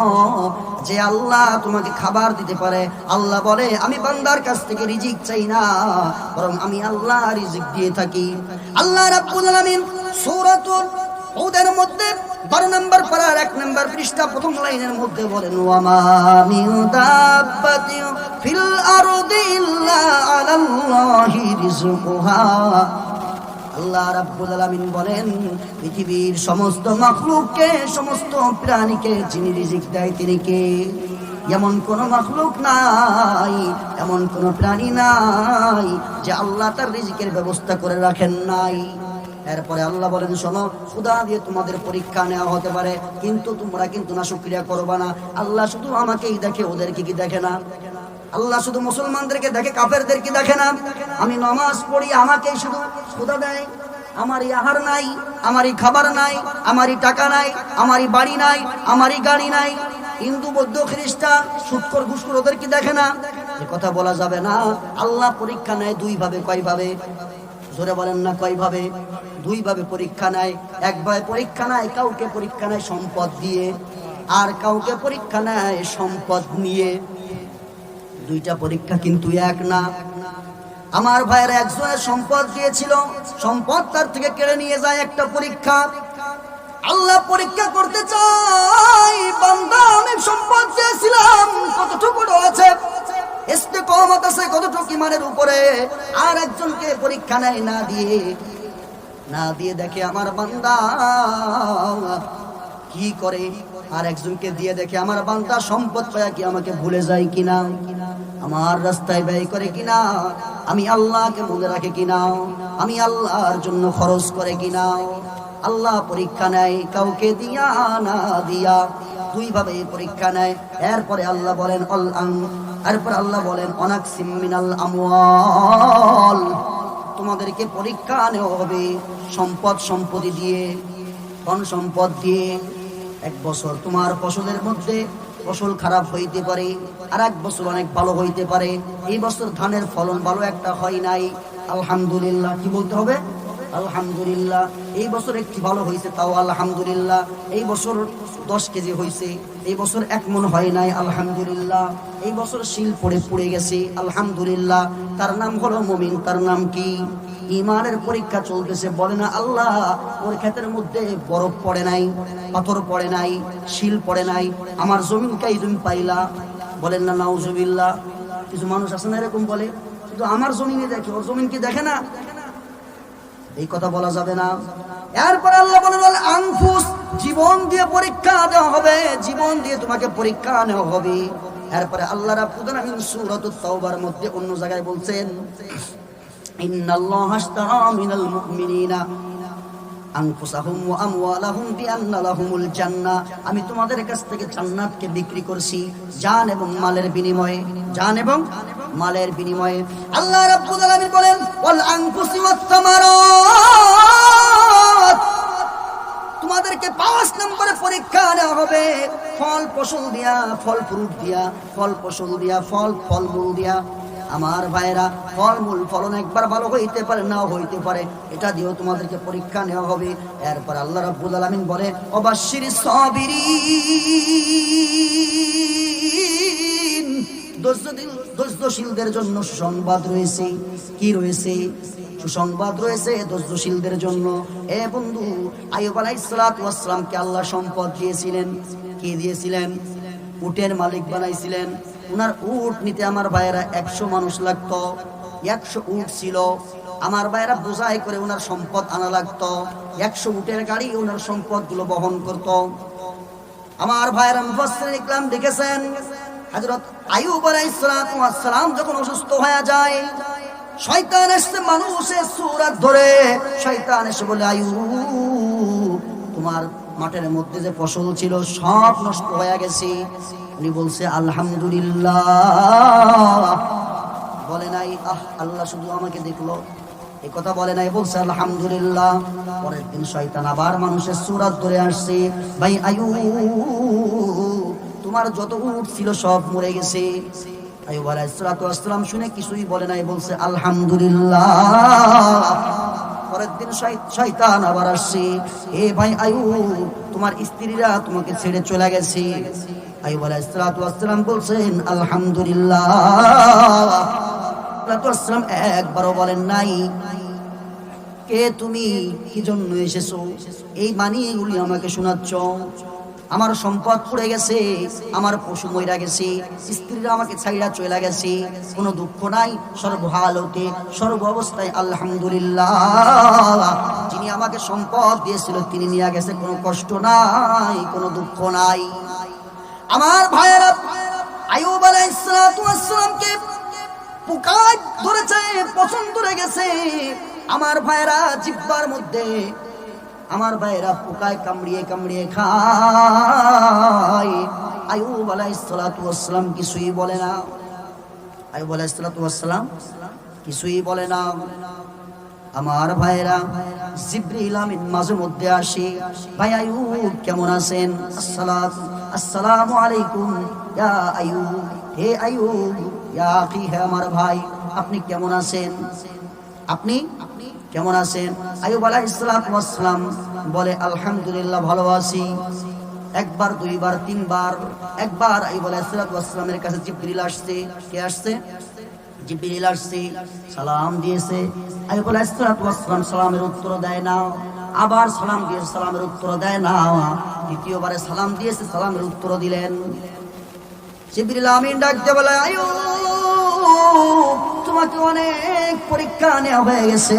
A: যে আল্লাহ তোমাকে খাবার দিতে পারে। আল্লাহ বলে আমি বান্দার কাছ থেকে রিজিক চাই না, বরং আমি আল্লাহ রিজিক দিয়ে থাকি। আল্লাহ রাব্বুল আলামিন সূরাতুল হুদের মধ্যে 12 নম্বর পারার 1 নম্বর পৃষ্ঠা প্রথম লাইনের মধ্যে বলেন ওয়ামা মিন দাব্বাতিন ফিল আরদি ইল্লা আলাল্লাহি রিজকুহা। আল্লাহ রাব্বুল আলামিন বলেন পৃথিবীর সমস্ত মাখলুককে, সমস্ত প্রাণীকে যিনি রিজিক দেয় তিনি কে? এমন কোন মাখলুক নাই, এমন কোন প্রাণী নাই যে আল্লাহ তার রিজিকের ব্যবস্থা করে রাখেন নাই। এরপরে আল্লাহ বলেন শোনো, ক্ষুধা দিয়ে তোমাদের পরীক্ষা নেওয়া হতে পারে, কিন্তু তোমরা কিন্তু না শুকরিয়া করবা না। আল্লাহ শুধু আমাকেই দেখে, ওদেরকে কি দেখে না? আল্লাহ শুধু মুসলমানদেরকে দেখে, কাফেরদেরকে দেখে না। আমি নামাজ পড়ি, আমাকেই শুধু ক্ষুধা দেয়, আমারই আহার নাই, আমারই খাবার নাই, আমারই টাকা নাই, আমারই বাড়ি নাই, আমারই গাড়ি নাই। হিন্দু, বৌদ্ধ, খ্রিস্টান, সুৎখোর, ঘুষখোর ওদেরকে দেখে না? এ কথা বলা যাবে না। আল্লাহ পরীক্ষা নেয় 2 ভাবে। কয় ভাবে? জোরে বলেন না, কয় ভাবে? 2 ভাবে পরীক্ষা নেয়। একভাবে পরীক্ষা নেয়, কাউকে পরীক্ষা নেয় সম্পদ দিয়ে, আর কাউকে পরীক্ষা নেয় সম্পদ নিয়ে। 2টা পরীক্ষা কিন্তু এক না। আমার ভাইয়ের একজনের সম্পদ দিয়েছিল, সম্পদ তার থেকে কেড়ে নিয়ে যায়, একটা পরীক্ষা। আল্লাহ পরীক্ষা করতে চাই, বান্দা আমি সম্পদ দিয়েছিলাম কতটুকু আছে, ইস্তেকামত আছে কতটুকু ইমানের উপরে। আর একজনকে পরীক্ষা নেয় না দিয়ে দেখে আমার বান্দা কি করে, আর একজনকে দিয়ে দেখে আমার বান্দা সম্পদ পায় কি আমাকে ভুলে যায় কিনা, আমার রাস্তায় ব্যয় করে কিনা, আমি আল্লাহকে মনে রাখে কিনা, আমি আল্লাহর জন্য খরচ করে কিনা। আল্লাহ পরীক্ষা নেয় কাউকে দিয়া না দিয়া, 2 ভাবে পরীক্ষা নেয়। এরপরে আল্লাহ বলেন আল্লাহ বলেন অনাকসিম মিনাল আমওয়াল, তোমাদেরকে পরীক্ষা নেওয়া হবে সম্পত্তি দিয়ে। কোন সম্পদ দিয়ে? 1 বছর তোমার ফসলের মধ্যে ফসল খারাপ হইতে পারে, আর 1 বছর অনেক ভালো হইতে পারে। এই বছর ধানের ফলন ভালো একটা হয় নাই, আলহামদুলিল্লাহ। কি বলতে হবে? আলহামদুলিল্লাহ। এই বছর একটু ভালো হয়েছে, তাও আলহামদুলিল্লাহ। এই বছর 10 কেজি হয়েছে, এই বছর 1 মণ হয় নাই, আলহামদুলিল্লাহ। এই বছর শিল পড়ে গেছে, আলহামদুলিল্লাহ। তার নাম হলো মুমিন। তার নাম কি? ইমানের পরীক্ষা চলতেছে। বলে না আল্লাহ ওর ক্ষেতের মধ্যে বরফ পড়ে নাই, পাথর পড়ে নাই, শিল পড়ে নাই, আমার জমিনটাই তুমি পাইলা। বলেন না নাউজুবিল্লাহ। কিছু মানুষ আছে না এরকম বলে, শুধু আমার জমিনে দেখে, ওর জমিন কি দেখে না? এই কথা বলা যাবে না। এরপর আল্লাহ বলেন ওয়াল আনফুস, জীবন দিয়ে পরীক্ষা দেওয়া হবে, জীবন দিয়ে তোমাকে পরীক্ষা নেওয়া হবে। এরপরে আল্লাহ রাব্বুল আলামিন সূরাতুত তাওবার মধ্যে অন্য জায়গায় বলছেন ইন্নাল্লাহা আশতারা মিনাল মুমিনিনা আনফুসাহুম ওয়া আমওয়ালাহুম বিআন্না লাহুমুল জান্নাহ, আমি তোমাদের কাছ থেকে জান্নাতকে বিক্রি করছি জান এবং মালের বিনিময়ে, জান এবং মালের বিনিময়ে। আল্লাহ রাব্বুল আলামিন বলেন ওয়াল আনফুসি ওয়াত তামারাত, তোমাদেরকে 5 নম্বরে পরীক্ষা নেওয়া হবে ফল ফসল দিয়া, ফল ফ্রুট দিয়া, ফল ফসল দিয়া, ফলমূল দিয়া। আমার ভাইরা, ফলমূল ফলন একবার ভালো হইতে পারে, নাও হইতে পারে, এটা দিয়েও তোমাদেরকে পরীক্ষা নেওয়া হবে। এরপর আল্লাহ রাব্বুল আলামিন বলে অবাশশিরিস সাবিরিন, ধৈর্যশীলদের জন্য সুসংবাদ রয়েছে। কি রয়েছে? সুসংবাদ রয়েছে ধৈর্যশীলদের জন্য। এ বন্ধু, আইয়ুব আলাইহিস সালাতু ওয়াস সালামকে আল্লাহ সম্পদ দিয়েছিলেন। কি দিয়েছিলেন? উটের মালিক বানাইছিলেন। উনার উট নিতে আমার ভাইয়েরা 100 মানুষ লাগতো, 100 উট ছিল। আমার ভাইয়েরা বোঝাই করে উনার সম্পদ আনা লাগতো, 100 উটের গাড়ি উনার সম্পদগুলো বহন করত। আমার ভাইয়েরা মুফাসসিরিন ইকরাম দেখেছেন হযরত আইয়ুব আলাইহিস সালাতু ওয়াস সালাম যখন অসুস্থ হয়ে যায়, শয়তান এসে মানুষের সূরত ধরে, শয়তান এসে বলে আইয়ুব তোমার মাঠের মধ্যে যে ফসল ছিল সব নষ্ট হয়ে গেছে। উনি বলছে আলহামদুলিল্লাহ, বলে নাই আল্লাহ শুধু আমাকে দেখলো, এই কথা বলে নাই, বলছে আলহামদুলিল্লাহ। পরের দিন শয়তান আবার মানুষের সূরত ধরে আসছে, ভাই আইয়ুব তোমার যত উট ছিল সব মরে গেছে। আইয়ুব আলাইহিস সালাতু ওয়াস সালাম শুনে কিছুই বলে নাই, বলছে আলহামদুলিল্লাহ। পরের দিন শয়তান আবার আসছে, এ ভাই আইয়ুব তোমার স্ত্রীরা তোমাকে ছেড়ে চলে গেছে। আইয়ুব আলাইহিস সালাতু ওয়াস সালাম বলছেন আলহামদুলিল্লাহ। সালাম একবারও বলেন নাই কে তুমি, কি জন্য এসেছো, এই মানিগুলি আমাকে শোনাচ্ছ। আমার সম্পদ পড়ে গেছে, আমার পশু মইরা গেছে, স্ত্রীরা আমাকে ছাইড়া চলে গেছে, কোনো দুঃখ নাই, সর্বহালতে সর্ব অবস্থায় আলহামদুলিল্লাহ। যিনি আমাকে সম্পদ দিয়েছিল তিনি নিয়ে গেছে, কোনো কষ্ট নাই, কোনো দুঃখ নাই। আমার ভাইয়েরা, আইয়ুব আলাইহিস সালাতু ওয়াস সালামকে পোকা ধরেছে, পছন্দ ধরে গেছে। আমার ভাইয়েরা জিহ্বার মধ্যে, আমার ভাইয়েরা পোকায় কামড়িয়ে কামড়িয়ে খায়। আইয়ুব আলাইহিস সালাতু ওয়াস সালাম কিছুই বলে না, আইয়ুব আলাইহিস সালাতু ওয়াস সালাম কিছুই বলে না। আমার ভাইয়েরা, জিবরিল আমিন মাঝে মধ্যে আসে, ভাই আইয়ুব কেমন আছেন? আসসালামু আলাইকুম ইয়া আইয়ুব, হে আইয়ুব, ইয়া আখি, হে আমার ভাই, আপনি কেমন আছেন? আপনি কেমন আছেন? আইয়ুব আলাইহিস সালাতু ওয়াস সালাম বলে আলহামদুলিল্লাহ, ভালো আছি। একবার, দুইবার, তিনবার। একবার আইয়ুব আলাইহিস সালাতু ওয়াস সালামের কাছে জিবরিল আসছে। কে আসছে? জিবরিল আসছে, সালাম দিয়েছে। আইয়ুব আলাইহিস সালাতু ওয়াস সালাম সালামের উত্তর দেয় না। আবার সালাম দিয়ে সালামের উত্তর দেয় না। দ্বিতীয়বারে সালাম দিয়েছে, সালামের উত্তর দিলেন। জিবরিল আমিন ডাক দিয়ে বলে আইয়ুব তোমাকে অনেক পরীক্ষা নেওয়া হয়ে গেছে।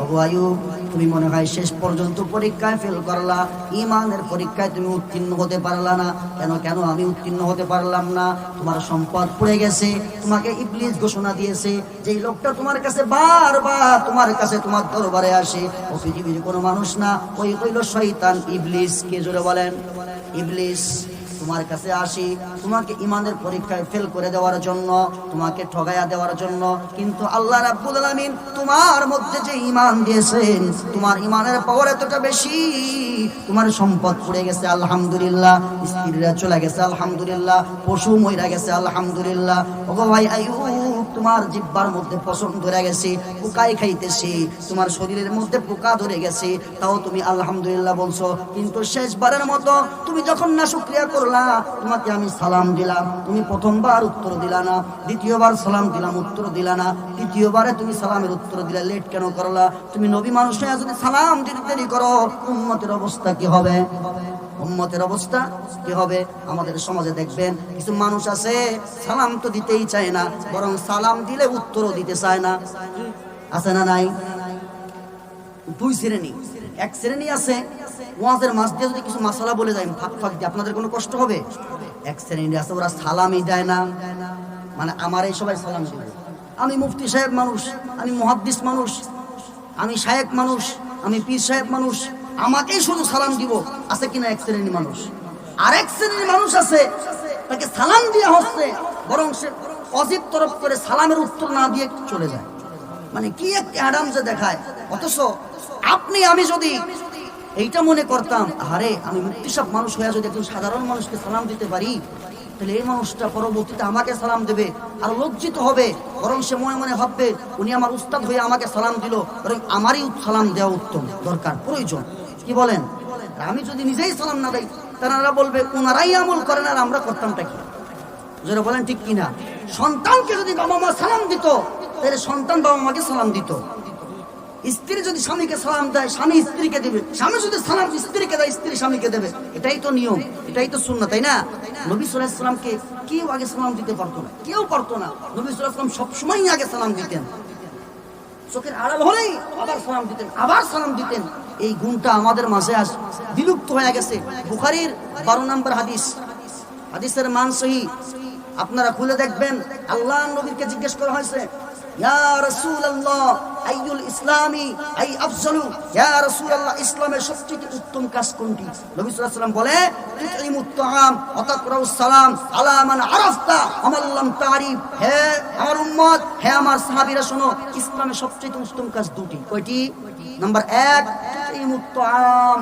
A: ওগো আইয়ুব, তুমি মনে হয় শেষ পর্যন্ত পরীক্ষায় ফেল করলা, ঈমানের পরীক্ষায় তুমি উত্তীর্ণ হতে পারলা না। কেন আমি উত্তীর্ণ হতে পারলাম না? তোমার সম্পদ পড়ে গেছে। তোমাকে ইবলিস ঘোষণা দিয়েছে, যেই লোকটা তোমার কাছে বারবার তোমার কাছে তোমার দরবারে আসে, ও পৃথিবীর কোনো মানুষ না, ওই হইল শয়তান, ইবলিস। কে জোরে বলেন? ইবলিস তোমার কাছে আসি তোমাকে ঈমানের পরীক্ষায় ফেল করে দেওয়ার জন্য, তোমাকে ঠগাইয়া দেওয়ার জন্য। কিন্তু আল্লাহ রাব্বুল আলামিন তোমার মধ্যে যে ঈমান দিয়েছেন, তোমার ঈমানের পাওয়ার এতটা বেশি, তোমার সম্পদ পড়ে গেছে আলহামদুলিল্লাহ, স্ত্রীরা চলে গেছে আলহামদুলিল্লাহ, পশু মইরা গেছে আলহামদুলিল্লাহ। ওগো ভাই আইয়ুব, তোমার জিহ্বার মধ্যে পশম ধরে গেছে, পোকায় খাইতেছে, তোমার শরীরের মধ্যে পোকা ধরে গেছে, তাও তুমি আলহামদুলিল্লাহ বলছো। কিন্তু শেষবারের মতো তুমি যখন না শুকরিয়া করলা, তোমাকে আমি সালাম দিলাম, তুমি প্রথমবার উত্তর দিলা না, দ্বিতীয়বার সালাম দিলাম, উত্তর দিলা না, তৃতীয়বারে তুমি সালামের উত্তর দিলা, লেট কেন করলা? তুমি নবী মানুষ হয়ে যদি সালাম দিতে দেরি করো, উম্মতের অবস্থা কি হবে? উম্মতের অবস্থা কি হবে? আমাদের সমাজে দেখবেন কিছু মানুষ আছে, সালাম তো দিতেই চায় না, বরং সালাম দিলে উত্তরও দিতে চায় না। আছে না নাই? দুই শ্রেণী। এক শ্রেণী আছে ওয়াজের মাঝ দিয়ে যদি কিছু মাসালা বলে যায় ফাঁক ফাঁক দিয়ে আপনাদের কোনো কষ্ট হবে। এক শ্রেণী আছে ওরা সালামই দেয় না, মানে আমার এই সবাই সালাম দিবে, আমি মুফতি সাহেব মানুষ, আমি মুহাদ্দিস মানুষ, আমি শায়েখ মানুষ, আমি পীর সাহেব মানুষ, আমাকেই শুধু সালাম দিব, আছে কিনা এক শ্রেণীর মানুষ। আরেক শ্রেণীর মানুষ আছে তাকে সালাম দেওয়া হচ্ছে বরং সে অজিব তরফ করে সালামের উত্তর না দিয়ে চলে যায়, মানে কি একটা অ্যাডাম যে দেখায়। অথচ আপনি আমি যদি এইটা মনে করতাম, আরে আমি মুফতি সাহেব মানুষ হয়ে যদি একজন সাধারণ মানুষকে সালাম দিতে পারি, তাহলে এই মানুষটা পরবর্তীতে আমাকে সালাম দেবে আর লজ্জিত হবে, বরং সে মনে মনে ভাববে উনি আমার উস্তাদ হয়ে আমাকে সালাম দিল, বরং আমারই সালাম দেওয়া উত্তম, দরকার, প্রয়োজন। কি বলেন? আমি যদি নিজেই সালাম না দেই তারা বলবে ওনারাই আমল করেন আর আমরা করতামটা কি? যারা বলেন ঠিক কিনা? সন্তানকে যদি বাবা মা সালাম দিত তাহলে সন্তান বাবা মাকে সালাম দিত। স্ত্রী যদি স্বামীকে সালাম দেয় স্বামী স্ত্রীকে দেবে, স্বামী যদি সালাম স্ত্রীকে দেয় স্ত্রী স্বামীকে দেবে। এটাই তো নিয়ম, এটাই তো সুন্নাত, তাই না? নবী সাল্লাল্লাহু আলাইহি ওয়াসাল্লামকে কেউ আগে সালাম দিতে পারতো না, কেউ পারতো না। নবী সাল্লাল্লাহু আলাইহি ওয়াসাল্লাম সবসময় আগে সালাম দিতেন, চোখের আড়াল হলেই আবার সালাম দিতেন, আবার সালাম দিতেন। এই গুণটা আমাদের মাঝে আজ বিলুপ্ত হয়ে গেছে। বুখারীর 12 নম্বর হাদিস, হাদিসের মান সহি, আপনারা খুলে দেখবেন। আল্লাহ নবীকে জিজ্ঞেস করা হয়েছে, ইয়া রাসূলুল্লাহ আইয়ুল ইসলামি আই আফজালু, ইয়া রাসূলুল্লাহ ইসলামের সবচেয়ে উত্তম কাজ কোনটি? নবী সাল্লাল্লাহু আলাইহি ওয়াসাল্লাম বলে তুতিমুত তাআম ওয়া তাকরাউস সালাম আলা মান আরাফতা ওয়া মান লাম তারিফ। হে আমার উম্মত, হে আমার সাহাবীরা শোনো, ইসলামের সবচেয়ে উত্তম কাজ দুটি। কয়টি? নাম্বার 1 তুতিমুত তাআম,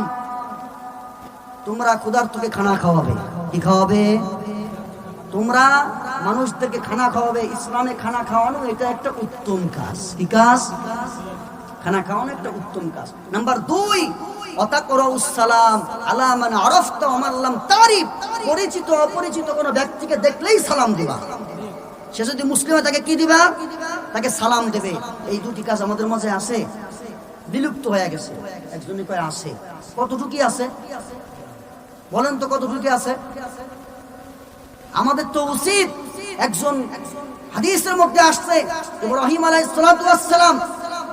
A: তোমরা ক্ষুধার্তকে খানা খাওয়াবে। কি খাওয়াবে? তোমরা মানুষদেরকে খানা খাওয়াবে। ইসলামে খানা খাওয়ানো এটা একটা উত্তম কাজ। কি কাজ? খানা খাওয়ানো একটা উত্তম কাজ। নাম্বার 2 ওয়াতাকরাউস সালাম আলা মান আরাফতা ওয়া মান লাম তারিফ, পরিচিত অপরিচিত কোনো ব্যক্তিকে দেখলেই সালাম দিবা। সে যদি মুসলিম হয় তাকে কি দিবা? তাকে সালাম দেবে। এই দুটি কাজ আমাদের মাঝে আছে, বিলুপ্ত হয়ে গেছে। একজনই কয় আছে, কতটুকু আছে বলেন তো, কতটুকু আছে? আমাদের তো উচিত, একজন হাদিসের মধ্যে আসছে ইব্রাহিম আলাইহিস সালাতু ওয়াস সালাম,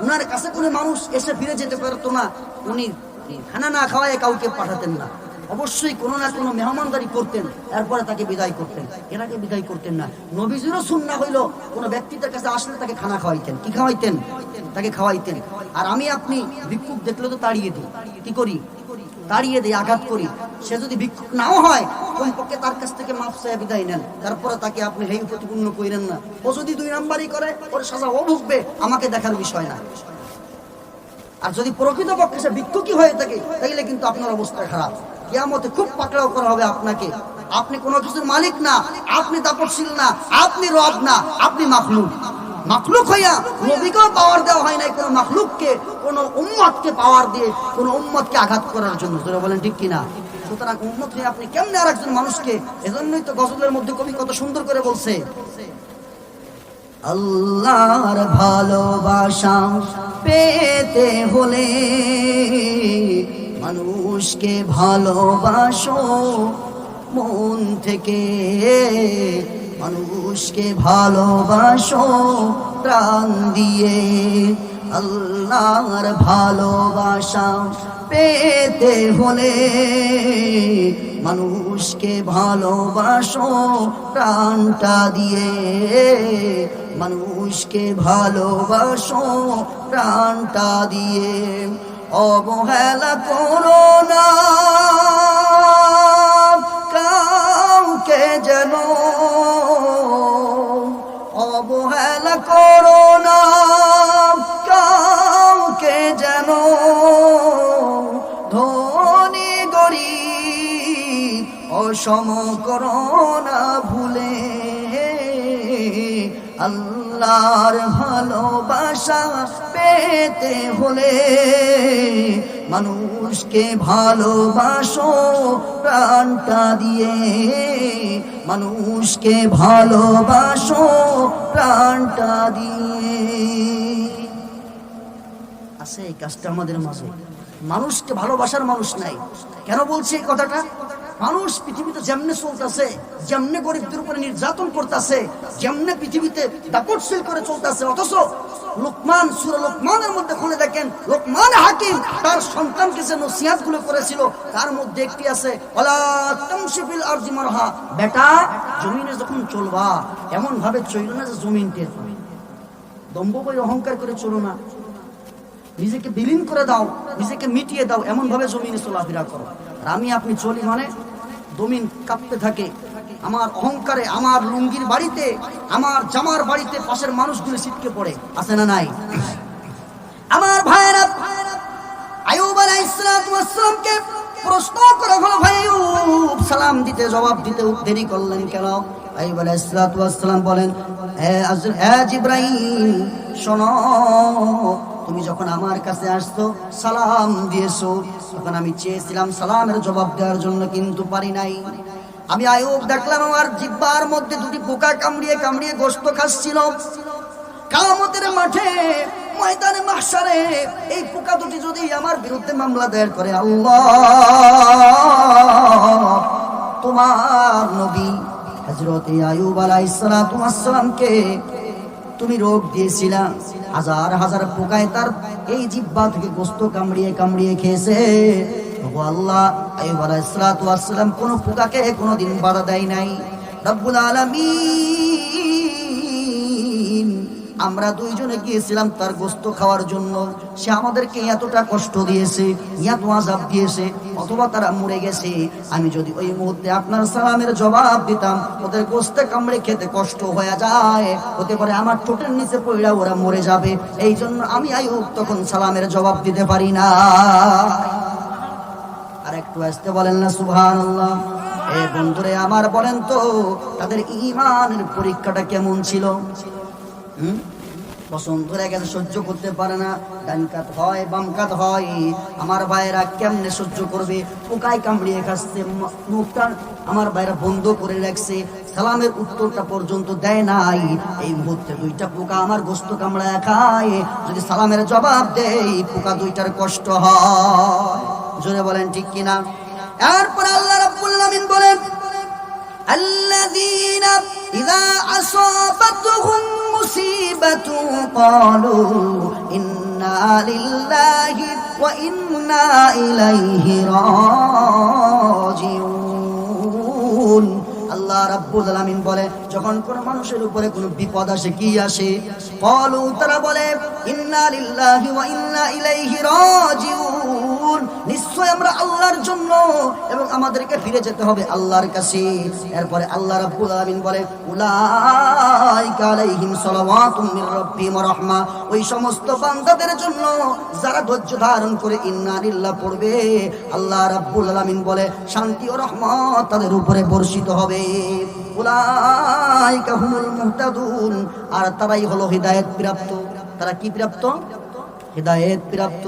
A: উনার কাছে কোনো মানুষ এসে ফিরে যেতে পারতো না, উনি খানা না খাওয়ায় কাউকে পাঠাতেন না, অবশ্যই কোনো না কোনো মেহমানদারি করতেন, এরপরে তাকে বিদায় করতেন, এর আগে বিদায় করতেন না। নবীজিরও সুন্নাহ হইল কোনো ব্যক্তিদের কাছে আসলে তাকে খানা খাওয়াইতেন। কি খাওয়াইতেন? তাকে খাওয়াইতেন। আর আমি আপনি ভিক্ষুক দেখলে তো তাড়িয়ে দিই, কি করি? তাড়িয়ে দিই, আঘাত করি। সে যদি ভিক্ষুক নাও হয় কমপক্ষে তার কাছ থেকে মাফ চাইয়া বিদায় নেন, তারপরে তাকে আপনি হেয় প্রতিপূর্ণ কইরেন না। ও যদি 2 নাম্বারই করে ওর সাজা ও ভুগবে, আমাকে দেখার বিষয় না। আর যদি প্রকৃতপক্ষে সে ভিক্ষুকই হয়ে থাকে তাহলে কিন্তু আপনার অবস্থা খারাপ, কিয়ামতে খুব পাকড়াও করা হবে আপনাকে। আপনি কোনো কিছুর মালিক না, আপনি তাপসীল না, আপনি রব না, আপনি মাখলুক। মাখলুক হইয়া নবীকেও পাওয়ার দেওয়া হয় নাই কোনো মাখলুককে, কোনো উম্মতকে পাওয়ার দিয়ে কোনো উম্মতকে আঘাত করার জন্য। তোরা বলেন ঠিক কিনা? সুতরাং উম্মত হয়ে আপনি কেমনে আর একজন মানুষকে, এজন্যই তো গজলের মধ্যে কবি কত সুন্দর করে বলছে, আল্লাহর ভালোবাসা পেতে হলে মানুষকে ভালোবাসো মন থেকে, মানুষকে ভালোবাসো প্রাণ দিয়ে। আল্লাহর ভালোবাসা পেতে হলে মানুষকে ভালোবাসো প্রাণটা দিয়ে, মানুষকে ভালোবাসো প্রাণটা দিয়ে। অবহেলা করো না কাউকে যেন, অবহেলা করো না কাউকে যেন, ধনী গরিব অসম করো না ভুলে। আল্লাহর ভালোবাসা পেতে হলে মানুষকে ভালোবাসো প্রাণটা দিয়ে, মানুষকে ভালোবাসো প্রাণটা দিয়ে। আছে এই কাজটা আমাদের মাঝে, মানুষকে ভালোবাসার মানুষ নাই। কেন বলছি এই কথাটা? মানুষ পৃথিবীতে যেমনে চলতেছে, যেমনে গরিবদের উপরে নির্যাতন করতেছে, যেমনে পৃথিবীতে দাপটশীল করে চলতেছে, অথচ লোকমান, সূরা লোকমানের মধ্যে খুলে দেখেন, লোকমান হাকিম তার সন্তানকে যে নসিহতগুলো করেছিল তার মধ্যে একটি আছে, ওয়ালা তামশি ফিল আরদি মারহা, বেটা জমিনে যখন চলবা এমন ভাবে চলো না যে জমিন টের পাবে। দম্ভ করে অহংকার করে চলো না, নিজেকে বিলীন করে দাও, নিজেকে মিটিয়ে দাও, এমন ভাবে জমিনে চলাফেরা করো। আর আমি আপনি চলি মানে জমিন কাঁপতে থাকে আমার অহংকারে, আমার লুঙ্গির বাড়িতে, আমার জামার বাড়িতে পাশের মানুষগুলো ছিটকে পড়ে, আছে না নাই? আমার ভাইরা, আইয়ুব আলাইহিস সালামকে প্রশ্ন করা হলো, ভাই আইয়ুব সালাম দিতে জবাব দিতে দেরি করলেন কেন? আইয়ুব আলাইহিস সালাম বলেন, হে জিবরাইল শোনো, তুমি যখন আমার কাছে আসছো সালাম দিয়েছো, তখন আমি চেয়েছিলাম সালামের জবাব দেওয়ার জন্য, কিন্তু পারি নাই। আমি আইয়ুব দেখলাম আমার জিহ্বার মধ্যে দুটি পোকা কামড়িয়ে কামড়িয়ে গোশত খাচ্ছিল। কিয়ামতের মাঠে, ময়দানে মাহশারে এই পোকা দুটি যদি আমার বিরুদ্ধে মামলা দায়ের করে, আল্লাহ তোমার নবী হযরত আইয়ুব আলাইহিস সালামকে তুমি রোগ দিয়েছিলা, হাজার হাজার পোকায় তার এই জিহ্বা থেকে গোশত কামড়িয়ে কামড়িয়ে খেয়েছে। ওগো আল্লাহ, আইয়ুব আলাইহিস সালাম কোন পোকাকে কোনদিন বাধা দেয় নাই। রব্বুল আলামিন, আমরা দুইজনে গিয়েছিলাম তার গোশত খাওয়ার জন্য, সে আমাদেরকে এতটা কষ্ট দিয়েছে, এত আযাব দিয়েছে, অথবা তারা মরে গেছে। আমি যদি ওই মুহূর্তে আপনার সালামের জবাব দিতাম, ওদের গোশতে কামড়ে খেতে কষ্ট হয়ে যায়, হতে পারে আমার ঠোঁটের নিচে পড়া ওরা মরে যাবে, এই জন্য আমি আইয়ুব তখন সালামের জবাব দিতে পারি না। আর একটু আসতে বলেন না সুবহানাল্লাহ। এ বন্ধুরে আমার, বলেন তো তাদের ঈমানের পরীক্ষাটা কেমন ছিল? পছন্দ হয়ে গেছে, সহ্য করতে পারে না, ডান কাত হয় বাম কাত হয়, আমার ভাইয়েরা কেমনে সহ্য করবে? পোকায় কামড়িয়ে খাচ্ছে, মুখটা আমার ভাইয়েরা বন্ধ করে রাখছে, সালামের উত্তরটা পর্যন্ত দেয় নাই। এই মুহূর্তে দুইটা পোকা আমার গোশত কামড়ায় খায়, যদি সালামের জবাব দেই পোকা দুইটার কষ্ট হয়। জোরে বলেন ঠিক কিনা? এরপর আল্লাহ রাব্বুল আলামিন বলেন, الذين إذا أصابتهم مصيبة قالوا إنا لله وإنا إليه راجعون। আল্লাহ রাব্বুল আলামিন বলে, যখন কোন মানুষের উপরে কোনো বিপদ আসে, কি আসে? ক্বালু, তারা বলে, ইন্না লিল্লাহি ওয়া ইন্না ইলাইহি রাজিউন, নিশ্চয় আমরা আল্লাহর জন্য এবং আমাদেরকে ফিরে যেতে হবে আল্লাহর কাছে। এরপরে আল্লাহ রাব্বুল আলামিন বলে, উলাইকা আলাইহিম সালাওয়াতুম মির রাব্বিহিম ওয়া রাহমা, ওই সমস্ত বান্দাদের জন্য যারা ধৈর্য ধারণ করে ইন্না লিল্লাহ পড়বে, আল্লাহ রাব্বুল আলামিন বলে শান্তি ও রহমত তাদের উপরে বর্ষিত হবে। উলাইকা হুমুল মুহতাদুন, আর তারাই হলো হিদায়াত প্রাপ্ত। তারা কি প্রাপ্ত? হিদায়াত প্রাপ্ত।